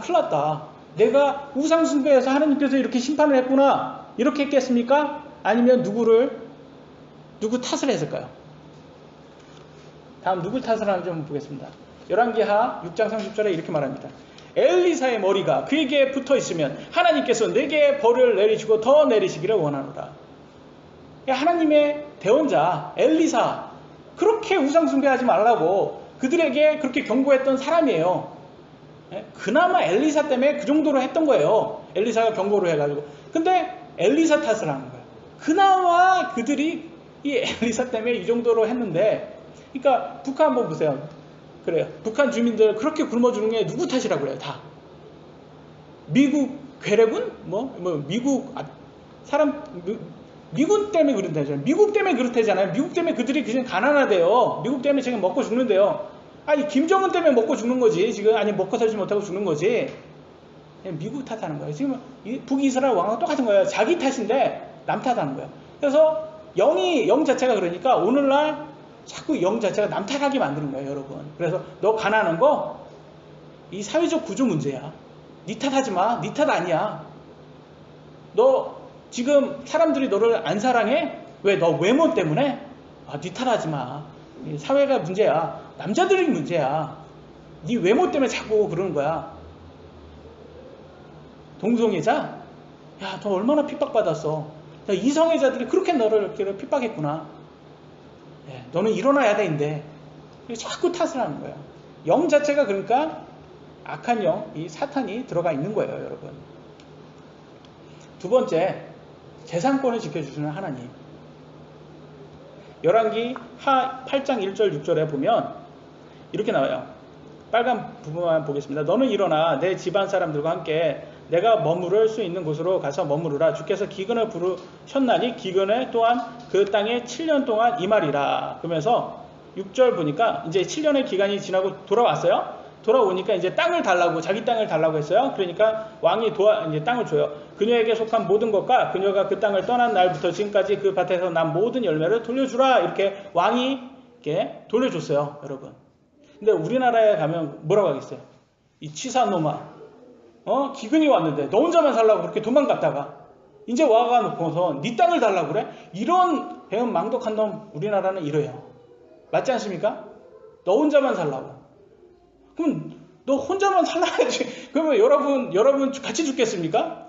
큰일 났다. 내가 우상숭배해서 하나님께서 이렇게 심판을 했구나. 이렇게 했겠습니까? 아니면 누구 탓을 했을까요? 다음 누굴 탓을 하는지 한번 보겠습니다. 열왕기하 6장 30절에 이렇게 말합니다. 엘리사의 머리가 그에게 붙어 있으면 하나님께서 내게 벌을 내리시고 더 내리시기를 원하노라. 하나님의 대언자 엘리사, 그렇게 우상숭배하지 말라고 그들에게 그렇게 경고했던 사람이에요. 그나마 엘리사 때문에 그 정도로 했던 거예요. 엘리사가 경고를 해가지고. 근데 엘리사 탓을 하는 거예요. 그나마 그들이 이 엘리사 때문에 이 정도로 했는데, 그러니까 북한 한번 보세요. 그래요. 북한 주민들 그렇게 굶어 죽는 게 누구 탓이라고 그래요? 다. 미국 괴뢰군? 미국 미군 때문에 그런다잖아요. 미국 때문에 그렇다잖아요. 미국 때문에 그들이 그냥 가난하대요. 미국 때문에 지금 먹고 죽는데요. 김정은 때문에 먹고 죽는 거지. 지금 먹고 살지 못하고 죽는 거지. 미국 탓하는 거예요. 지금 북이스라엘 왕과 똑같은 거예요. 자기 탓인데 남 탓하는 거예요. 그래서 영 자체가 그러니까 오늘날 자꾸 영 자체가 남 탓하게 만드는 거예요, 여러분. 그래서 너 가난한 거 이 사회적 구조 문제야. 네 탓하지 마. 네 탓 아니야. 너 지금 사람들이 너를 안 사랑해? 왜? 너 외모 때문에? 네 탓하지 마. 사회가 문제야. 남자들이 문제야. 네 외모 때문에 자꾸 그러는 거야. 동성애자? 야, 너 얼마나 핍박받았어. 이성애자들이 그렇게 너를 핍박했구나. 너는 일어나야 돼인데 자꾸 탓을 하는 거예요. 영 자체가 그러니까 악한 영, 이 사탄이 들어가 있는 거예요, 여러분. 두 번째, 재산권을 지켜주시는 하나님. 열왕기 8장 1절 6절에 보면 이렇게 나와요. 빨간 부분만 보겠습니다. 너는 일어나 내 집안 사람들과 함께 내가 머무를 수 있는 곳으로 가서 머무르라. 주께서 기근을 부르셨나니 기근에 또한 그 땅에 7년 동안 임하리라. 그러면서 6절 보니까 이제 7년의 기간이 지나고 돌아왔어요. 돌아오니까 이제 땅을 달라고, 자기 땅을 달라고 했어요. 그러니까 왕이 이제 땅을 줘요. 그녀에게 속한 모든 것과 그녀가 그 땅을 떠난 날부터 지금까지 그 밭에서 난 모든 열매를 돌려주라. 이렇게 왕이 이렇게 돌려줬어요, 여러분. 근데 우리나라에 가면 뭐라고 하겠어요? 이 치사놈아, 기근이 왔는데 너 혼자만 살라고 그렇게 도망갔다가 이제 와가 놓고서 네 땅을 달라고 그래? 이런 배은 망독한 놈, 우리나라는 이래요. 맞지 않습니까? 너 혼자만 살라고. 그럼 너 혼자만 살라야지. 그러면 여러분 같이 죽겠습니까?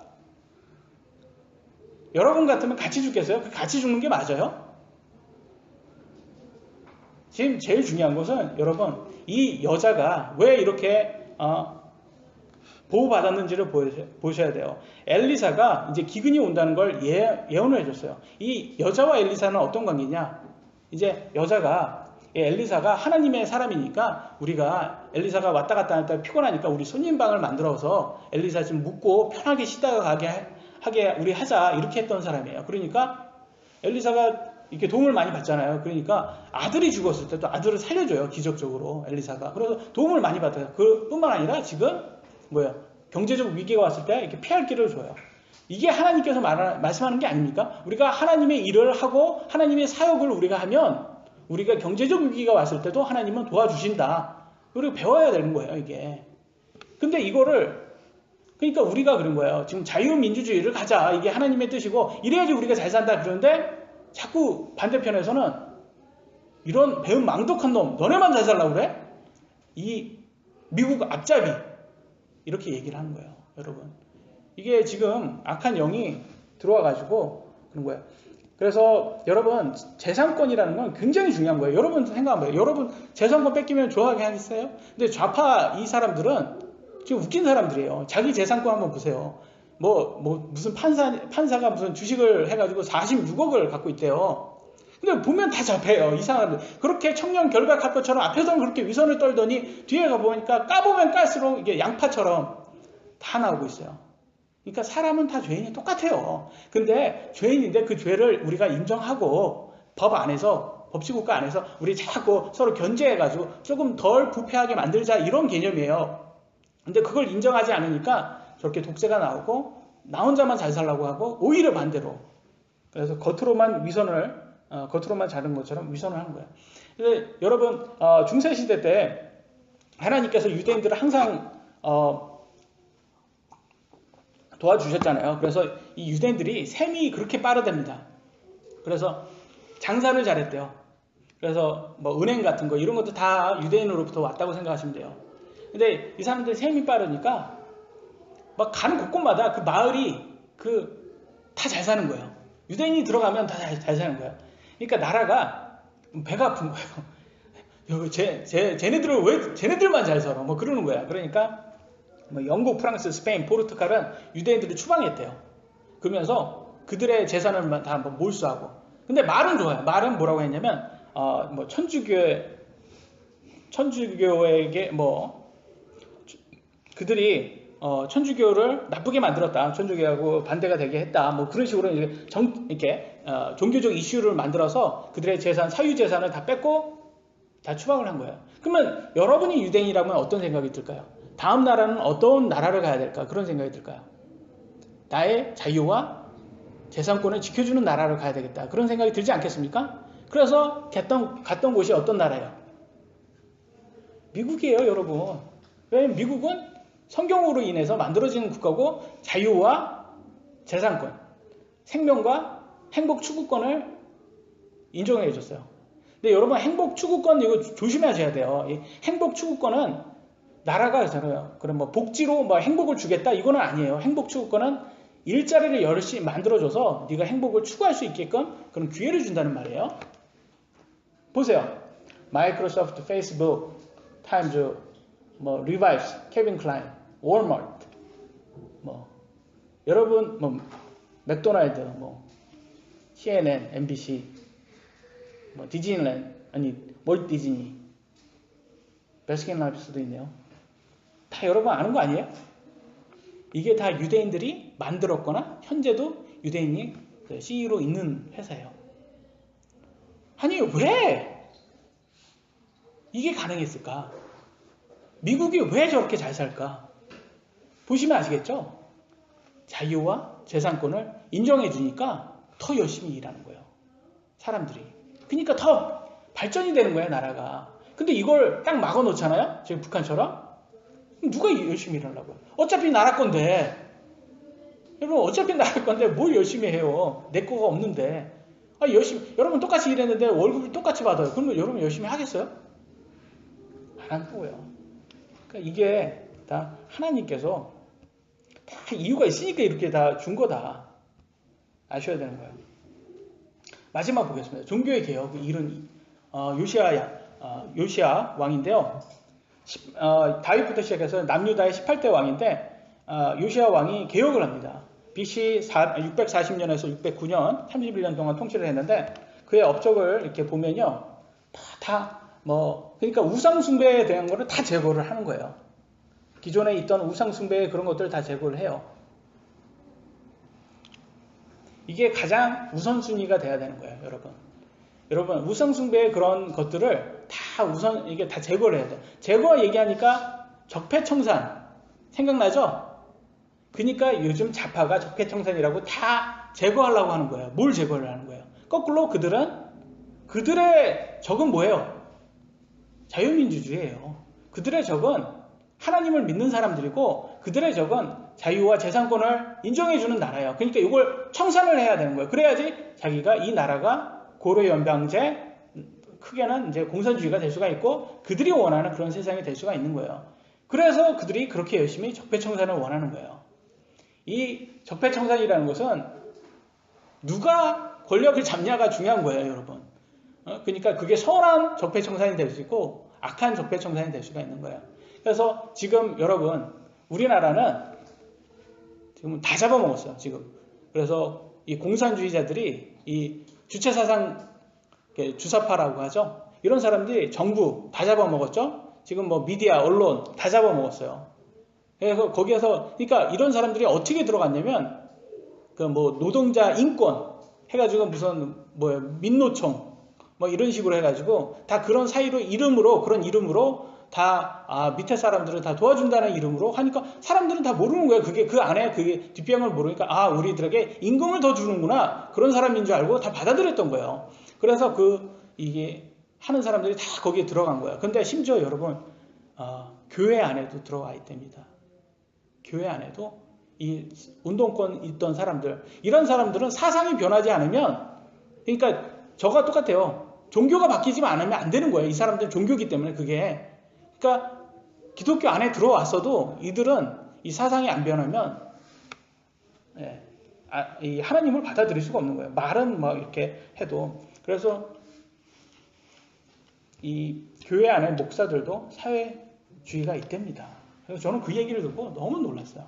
여러분 같으면 같이 죽겠어요? 같이 죽는 게 맞아요? 지금 제일 중요한 것은 여러분, 이 여자가 왜 이렇게 보호받았는지를 보셔야 돼요. 엘리사가 이제 기근이 온다는 걸 예언을 해줬어요. 이 여자와 엘리사는 어떤 관계냐? 이제 엘리사가 하나님의 사람이니까 우리가 엘리사가 왔다 갔다 피곤하니까 우리 손님방을 만들어서 엘리사 좀 묵고 편하게 쉬다가 하게 우리 하자, 이렇게 했던 사람이에요. 그러니까 엘리사가 이렇게 도움을 많이 받잖아요. 그러니까 아들이 죽었을 때도 아들을 살려줘요, 기적적으로 엘리사가. 그래서 도움을 많이 받아요. 그뿐만 아니라 지금 경제적 위기가 왔을 때 이렇게 피할 길을 줘요. 이게 하나님께서 말씀하는 게 아닙니까? 우리가 하나님의 일을 하고 하나님의 사역을 우리가 하면 우리가 경제적 위기가 왔을 때도 하나님은 도와주신다. 우리가 배워야 되는 거예요, 이게. 근데 그러니까 우리가 그런 거예요. 지금 자유민주주의를 가자, 이게 하나님의 뜻이고 이래야지 우리가 잘 산다 그러는데, 자꾸 반대편에서는 이런 배은 망독한 놈, 너네만 잘 살라고 그래? 이 미국 앞잡이, 이렇게 얘기를 하는 거예요. 여러분. 이게 지금 악한 영이 들어와가지고 그런 거예요. 그래서 여러분 재산권이라는 건 굉장히 중요한 거예요. 여러분 생각해봐요. 여러분 재산권 뺏기면 좋아하게 하겠어요? 근데 좌파 이 사람들은 지금 웃긴 사람들이에요. 자기 재산권 한번 보세요. 무슨 판사가 무슨 주식을 해가지고 46억을 갖고 있대요. 근데 보면 다 잡혀요. 이 사람들. 그렇게 청년 결박할 것처럼 앞에서는 그렇게 위선을 떨더니 뒤에 가보니까 까보면 깔수록 이게 양파처럼 다 나오고 있어요. 그러니까 사람은 다 죄인이 똑같아요. 근데 죄인인데 그 죄를 우리가 인정하고 법 안에서, 법치국가 안에서 우리 자꾸 서로 견제해가지고 조금 덜 부패하게 만들자 이런 개념이에요. 근데 그걸 인정하지 않으니까 저렇게 독재가 나오고 나 혼자만 잘 살라고 하고 오히려 반대로. 그래서 겉으로만 자른 것처럼 위선을 하는 거예요. 근데 여러분 중세시대 때 하나님께서 유대인들을 항상 도와주셨잖아요. 그래서 이 유대인들이 셈이 그렇게 빠르답니다. 그래서 장사를 잘했대요. 그래서 뭐 은행 같은 거 이런 것도 다 유대인으로부터 왔다고 생각하시면 돼요. 근데 이 사람들 셈이 빠르니까 막 가는 곳곳마다 그 마을이 다 잘 사는 거예요. 유대인이 들어가면 다 잘 사는 거예요. 그러니까 나라가 배가 아픈 거예요. 쟤네들만 잘 살아. 뭐 그러는 거야. 그러니까 뭐 영국, 프랑스, 스페인, 포르투갈은 유대인들을 추방했대요. 그러면서 그들의 재산을 다 한번 몰수하고. 근데 말은 좋아요. 말은 뭐라고 했냐면 뭐 천주교에게 그들이 천주교를 나쁘게 만들었다. 천주교하고 반대가 되게 했다. 뭐 그런 식으로 이렇게 종교적 이슈를 만들어서 그들의 재산, 사유 재산을 다 뺏고 다 추방을 한 거예요. 그러면 여러분이 유대인이라면 어떤 생각이 들까요? 다음 나라는 어떤 나라를 가야 될까? 그런 생각이 들까요? 나의 자유와 재산권을 지켜주는 나라를 가야 되겠다. 그런 생각이 들지 않겠습니까? 그래서 갔던 곳이 어떤 나라예요? 미국이에요, 여러분. 왜냐면 미국은 성경으로 인해서 만들어지는 국가고 자유와 재산권, 생명과 행복 추구권을 인정해 줬어요. 근데 여러분 행복 추구권 이거 조심하셔야 돼요. 이 행복 추구권은 나라가 있잖아요. 그럼 뭐 복지로 뭐 행복을 주겠다 이거는 아니에요. 행복 추구권은 일자리를 열심히 만들어줘서 네가 행복을 추구할 수 있게끔 그런 기회를 준다는 말이에요. 보세요. 마이크로소프트, 페이스북, 타임즈, 뭐 리바이스, 케빈 클라인, 월마트, 여러분 맥도날드, CNN, MBC, 디즈니랜드, 월트 디즈니, 베스킨라빈스도 있네요. 다 여러분 아는 거 아니에요? 이게 다 유대인들이 만들었거나 현재도 유대인이 CEO로 있는 회사예요. 아니 왜 이게 가능했을까? 미국이 왜 저렇게 잘 살까? 보시면 아시겠죠? 자유와 재산권을 인정해 주니까 더 열심히 일하는 거예요. 사람들이. 그러니까 더 발전이 되는 거예요, 나라가. 근데 이걸 딱 막아 놓잖아요? 지금 북한처럼? 누가 열심히 일하려고요? 어차피 나라 건데. 여러분, 어차피 나라 건데 뭘 열심히 해요? 내 거가 없는데. 여러분 똑같이 일했는데 월급을 똑같이 받아요. 그러면 여러분 열심히 하겠어요? 안 하는 거예요. 그러니까 이게 다 하나님께서 다 이유가 있으니까 이렇게 다 준 거다. 아셔야 되는 거예요. 마지막 보겠습니다. 종교의 개혁, 이런 요시야 왕인데요. 다윗부터 시작해서 남유다의 18대 왕인데 요시야 왕이 개혁을 합니다. BC 640년에서 609년 31년 동안 통치를 했는데 그의 업적을 이렇게 보면요. 그러니까 우상숭배에 대한 거를 다 제거를 하는 거예요. 기존에 있던 우상숭배 그런 것들을 다 제거를 해요. 이게 가장 우선순위가 돼야 되는 거예요, 여러분. 여러분, 우상숭배의 그런 것들을 이게 다 제거를 해야 돼요. 제거 얘기하니까 적폐청산 생각나죠? 그러니까 요즘 좌파가 적폐청산이라고 다 제거하려고 하는 거예요. 뭘 제거를 하는 거예요? 거꾸로 그들의 적은 뭐예요? 자유민주주의예요. 그들의 적은 하나님을 믿는 사람들이고 그들의 적은 자유와 재산권을 인정해주는 나라예요. 그러니까 이걸 청산을 해야 되는 거예요. 그래야지 자기가 이 나라가 고려연방제 크게는 이제 공산주의가 될 수가 있고 그들이 원하는 그런 세상이 될 수가 있는 거예요. 그래서 그들이 그렇게 열심히 적폐청산을 원하는 거예요. 이 적폐청산이라는 것은 누가 권력을 잡냐가 중요한 거예요, 여러분. 그러니까 그게 선한 적폐청산이 될 수 있고 악한 적폐청산이 될 수가 있는 거예요. 그래서 지금 여러분 우리나라는 지금 다 잡아먹었어요, 지금. 그래서 이 공산주의자들이 이 주체사상 주사파라고 하죠. 이런 사람들이 정부 다 잡아먹었죠. 지금 뭐 미디어, 언론 다 잡아먹었어요. 그래서 거기에서 그러니까 이런 사람들이 어떻게 들어갔냐면 그 뭐 노동자 인권 해가지고 무슨 뭐 민노총 뭐 이런 식으로 해가지고 다 그런 사이로 그런 이름으로 다 밑에 사람들을 다 도와준다는 이름으로 하니까 사람들은 다 모르는 거예요. 그게 그 안에 그게 뒷배경을 모르니까 우리들에게 임금을 더 주는구나 그런 사람인 줄 알고 다 받아들였던 거예요. 그래서 이게 하는 사람들이 다 거기에 들어간 거예요. 근데 심지어 여러분 교회 안에도 들어가 있답니다. 교회 안에도 이 운동권 있던 사람들 이런 사람들은 사상이 변하지 않으면 그러니까 저가 똑같아요. 종교가 바뀌지 않으면 안 되는 거예요. 이 사람들은 종교기 때문에 그게 그러니까 기독교 안에 들어왔어도 이들은 이 사상이 안 변하면 이 하나님을 받아들일 수가 없는 거예요. 말은 뭐 이렇게 해도 그래서 이 교회 안에 목사들도 사회주의가 있답니다. 그래서 저는 그 얘기를 듣고 너무 놀랐어요.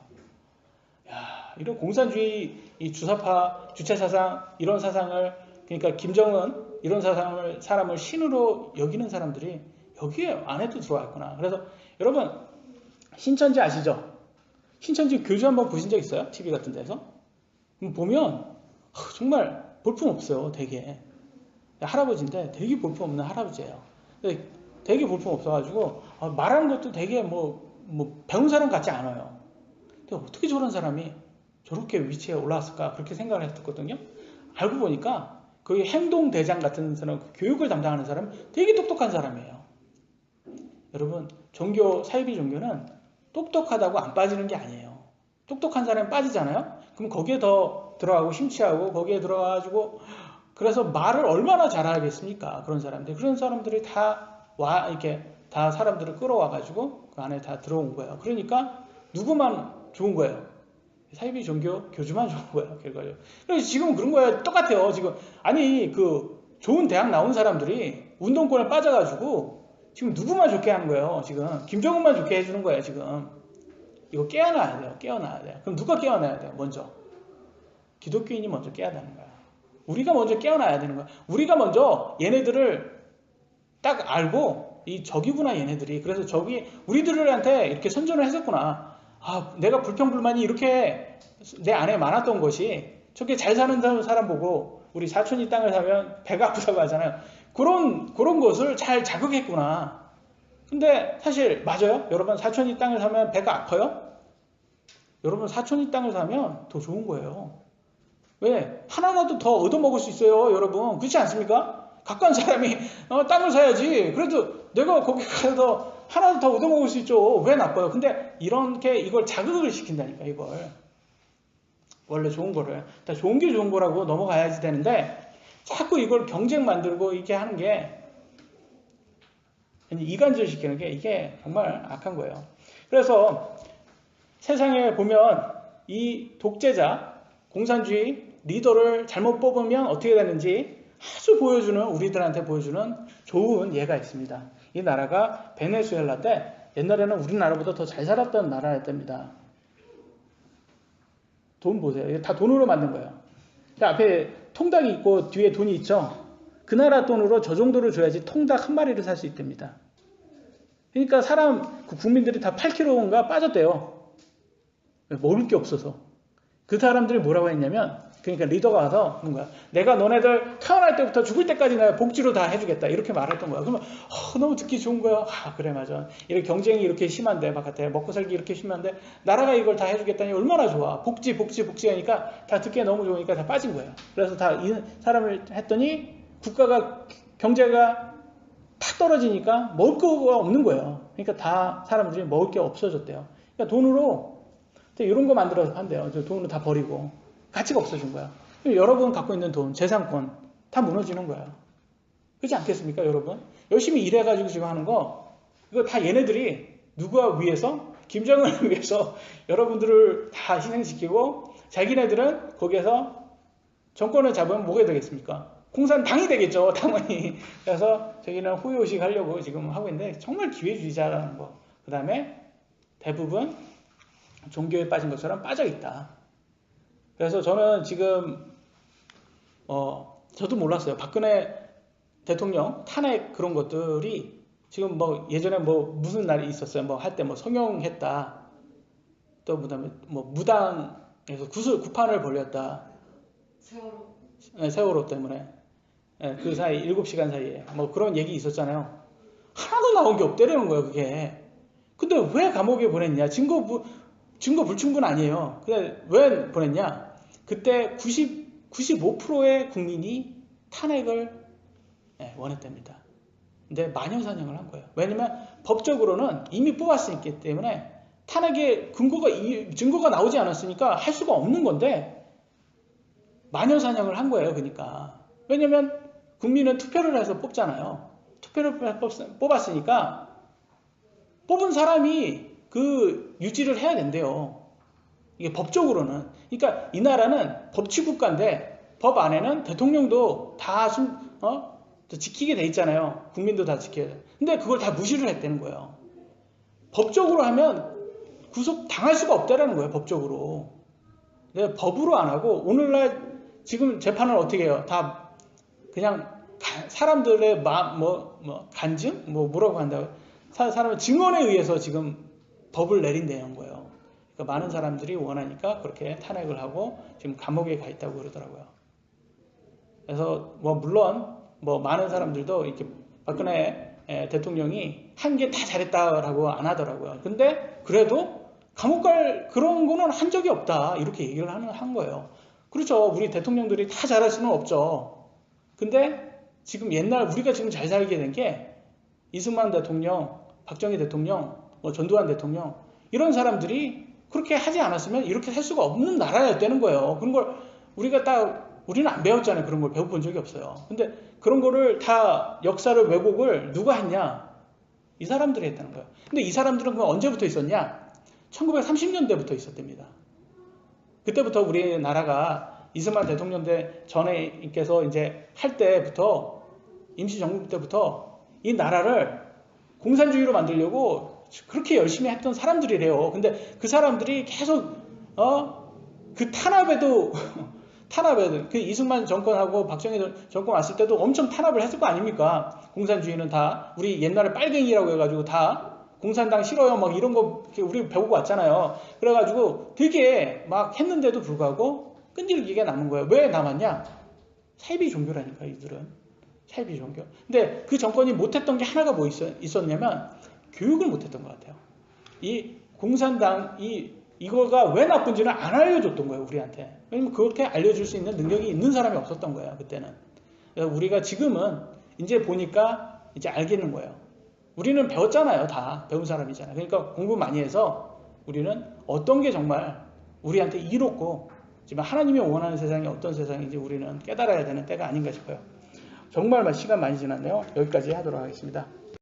야, 이런 공산주의, 이 주사파, 주체사상 이런 사상을 그러니까 김정은 이런 사람을 신으로 여기는 사람들이 여기에 안에도 들어와 있구나. 그래서 여러분 신천지 아시죠? 신천지 교주 한번 보신 적 있어요? TV 같은 데서? 보면 정말 볼품 없어요. 되게 할아버지인데 되게 볼품 없는 할아버지예요. 되게 볼품 없어가지고 말하는 것도 되게 뭐 배운 사람 같지 않아요. 근데 어떻게 저런 사람이 저렇게 위치에 올라왔을까 그렇게 생각을 했거든요. 알고 보니까 거기 행동대장 같은 사람, 교육을 담당하는 사람 되게 똑똑한 사람이에요. 여러분 사이비 종교는 똑똑하다고 안 빠지는 게 아니에요. 똑똑한 사람이 빠지잖아요. 그럼 거기에 더 들어가고 심취하고 거기에 들어가가지고 그래서 말을 얼마나 잘하겠습니까? 그런 사람들이 이렇게 다 사람들을 끌어와가지고 그 안에 다 들어온 거예요. 그러니까 누구만 좋은 거예요? 사이비 종교 교주만 좋은 거예요. 결과적으로. 그래서 지금 그런 거예요. 똑같아요. 지금 아니 좋은 대학 나온 사람들이 운동권에 빠져가지고 지금 누구만 좋게 하는 거예요. 지금 김정은만 좋게 해주는 거예요. 지금 이거 깨어나야 돼요. 깨어나야 돼요. 그럼 누가 깨어나야 돼요? 먼저 기독교인이 먼저 깨어야 되는 거야. 우리가 먼저 깨어나야 되는 거야. 우리가 먼저 얘네들을 딱 알고 적이구나 얘네들이. 그래서 우리들한테 이렇게 선전을 했었구나. 내가 불평불만이 이렇게 내 안에 많았던 것이 저렇게 잘 사는 사람 보고 우리 사촌이 땅을 사면 배가 아프다고 하잖아요. 그런 것을 잘 자극했구나. 근데 사실 맞아요? 여러분 사촌이 땅을 사면 배가 아파요? 여러분 사촌이 땅을 사면 더 좋은 거예요. 왜? 하나라도 더 얻어먹을 수 있어요. 여러분 그렇지 않습니까? 가까운 사람이 땅을 사야지. 그래도 내가 거기 가서 하나도 더 얻어먹을 수 있죠. 왜 나빠요? 근데 이걸 자극을 시킨다니까 이걸. 원래 좋은 거를. 다 좋은 게 좋은 거라고 넘어가야지 되는데 자꾸 이걸 경쟁 만들고 이렇게 하는 게 이간질 시키는 게 이게 정말 악한 거예요. 그래서 세상에 보면 이 독재자, 공산주의 리더를 잘못 뽑으면 어떻게 되는지 아주 우리들한테 보여주는 좋은 예가 있습니다. 이 나라가 베네수엘라 때 옛날에는 우리나라보다 더 잘 살았던 나라였답니다. 돈 보세요. 이거 다 돈으로 만든 거예요. 앞에 통닭이 있고 뒤에 돈이 있죠. 그 나라 돈으로 저 정도를 줘야지 통닭 한 마리를 살 수 있답니다. 그러니까 국민들이 다 8kg인가 빠졌대요. 먹을 게 없어서. 그 사람들이 뭐라고 했냐면 그러니까 리더가 와서 뭔가 내가 너네들 태어날 때부터 죽을 때까지 내가 복지로 다 해주겠다 이렇게 말했던 거야. 그러면 너무 듣기 좋은 거야. 그래 맞아. 이렇게 경쟁이 이렇게 심한데 바깥에 먹고 살기 이렇게 심한데 나라가 이걸 다 해주겠다니 얼마나 좋아. 복지 하니까 다 듣기에 너무 좋으니까 다 빠진 거예요. 그래서 다 이 사람을 했더니 국가가 경제가 탁 떨어지니까 먹을 거가 없는 거예요. 그러니까 다 사람들이 먹을 게 없어졌대요. 그러니까 돈으로 이런 거 만들어서 판대요. 돈으로 다 버리고. 가치가 없어진 거야. 여러분 갖고 있는 돈, 재산권 다 무너지는 거야. 그렇지 않겠습니까, 여러분? 열심히 일해가지고 지금 하는 거 이거 다 얘네들이 누가 위해서? 김정은을 위해서 여러분들을 다 희생시키고 자기네들은 거기에서 정권을 잡으면 뭐가 되겠습니까? 공산당이 되겠죠, 당연히. 그래서 저기는 호의호식 하려고 지금 하고 있는데 정말 기회주의자라는 거. 그 다음에 대부분 종교에 빠진 것처럼 빠져 있다. 그래서 저는 지금 저도 몰랐어요. 박근혜 대통령 탄핵 그런 것들이 지금 뭐 예전에 뭐 무슨 날이 있었어요. 뭐 할 때 뭐 성형했다. 또 그다음에 뭐 무당에서 구판을 벌였다. 세월호. 네, 세월호 때문에. 네, 그 사이 7시간 사이에 뭐 그런 얘기 있었잖아요. 하나도 나온 게 없대라는 거예요, 그게. 근데 왜 감옥에 보냈냐? 증거 불충분 아니에요. 근데 왜 보냈냐? 그때 95%의 국민이 탄핵을 원했답니다. 근데 만연사냥을 한 거예요. 왜냐면 법적으로는 이미 뽑았기 때문에 탄핵의 증거가 나오지 않았으니까 할 수가 없는 건데 만연사냥을 한 거예요. 그러니까. 왜냐면 국민은 투표를 해서 뽑잖아요. 투표를 뽑았으니까 뽑은 사람이 그 유지를 해야 된대요. 이게 법적으로는. 그러니까 이 나라는 법치국가인데 법 안에는 대통령도 다 지키게 돼 있잖아요. 국민도 다 지켜야 돼. 근데 그걸 다 무시를 했다는 거예요. 법적으로 하면 구속 당할 수가 없다라는 거예요. 법적으로. 근데 법으로 안 하고 오늘날 지금 재판을 어떻게 해요? 다 그냥 사람들의 간증? 뭐라고 한다고? 사람의 증언에 의해서 지금 법을 내린다는 거예요. 그러니까 많은 사람들이 원하니까 그렇게 탄핵을 하고 지금 감옥에 가 있다고 그러더라고요. 그래서 물론 많은 사람들도 이렇게 박근혜 대통령이 한 게 다 잘했다라고 안 하더라고요. 근데 그래도 감옥 갈 그런 거는 한 적이 없다 이렇게 얘기를 한 거예요. 그렇죠. 우리 대통령들이 다 잘할 수는 없죠. 근데 지금 옛날 우리가 지금 잘 살게 된 게 이승만 대통령, 박정희 대통령, 전두환 대통령 이런 사람들이 그렇게 하지 않았으면 이렇게 살 수가 없는 나라였다는 거예요. 그런 걸 우리는 안 배웠잖아요. 그런 걸 배워본 적이 없어요. 근데 그런 거를 다 역사를 왜곡을 누가 했냐? 이 사람들이 했다는 거예요. 근데 이 사람들은 그럼 언제부터 있었냐? 1930년대부터 있었답니다. 그때부터 우리나라가 이승만 대통령 전에께서 이제 할 때부터 임시정부 때부터 이 나라를 공산주의로 만들려고 그렇게 열심히 했던 사람들이래요. 근데 그 사람들이 계속 그 탄압에도 그 이승만 정권하고 박정희 정권 왔을 때도 엄청 탄압을 했을 거 아닙니까? 공산주의는 다 우리 옛날에 빨갱이라고 해가지고 다 공산당 싫어요 막 이런 거 우리 배우고 왔잖아요. 그래가지고 되게 막 했는데도 불구하고 끈질기게 남은 거예요. 왜 남았냐? 사이비 종교라니까 이들은. 사이비 종교. 근데 그 정권이 못했던 게 하나가 뭐 있었냐면 교육을 못했던 것 같아요. 이 공산당 이거가 왜 나쁜지는 안 알려줬던 거예요, 우리한테. 왜냐면 그렇게 알려줄 수 있는 능력이 있는 사람이 없었던 거예요, 그때는. 그래서 우리가 지금은 이제 보니까 이제 알겠는 거예요. 우리는 배웠잖아요, 다. 배운 사람이잖아요. 그러니까 공부 많이 해서 우리는 어떤 게 정말 우리한테 이롭고, 지금 하나님이 원하는 세상이 어떤 세상인지 우리는 깨달아야 되는 때가 아닌가 싶어요. 정말 시간 많이 지났네요. 여기까지 하도록 하겠습니다.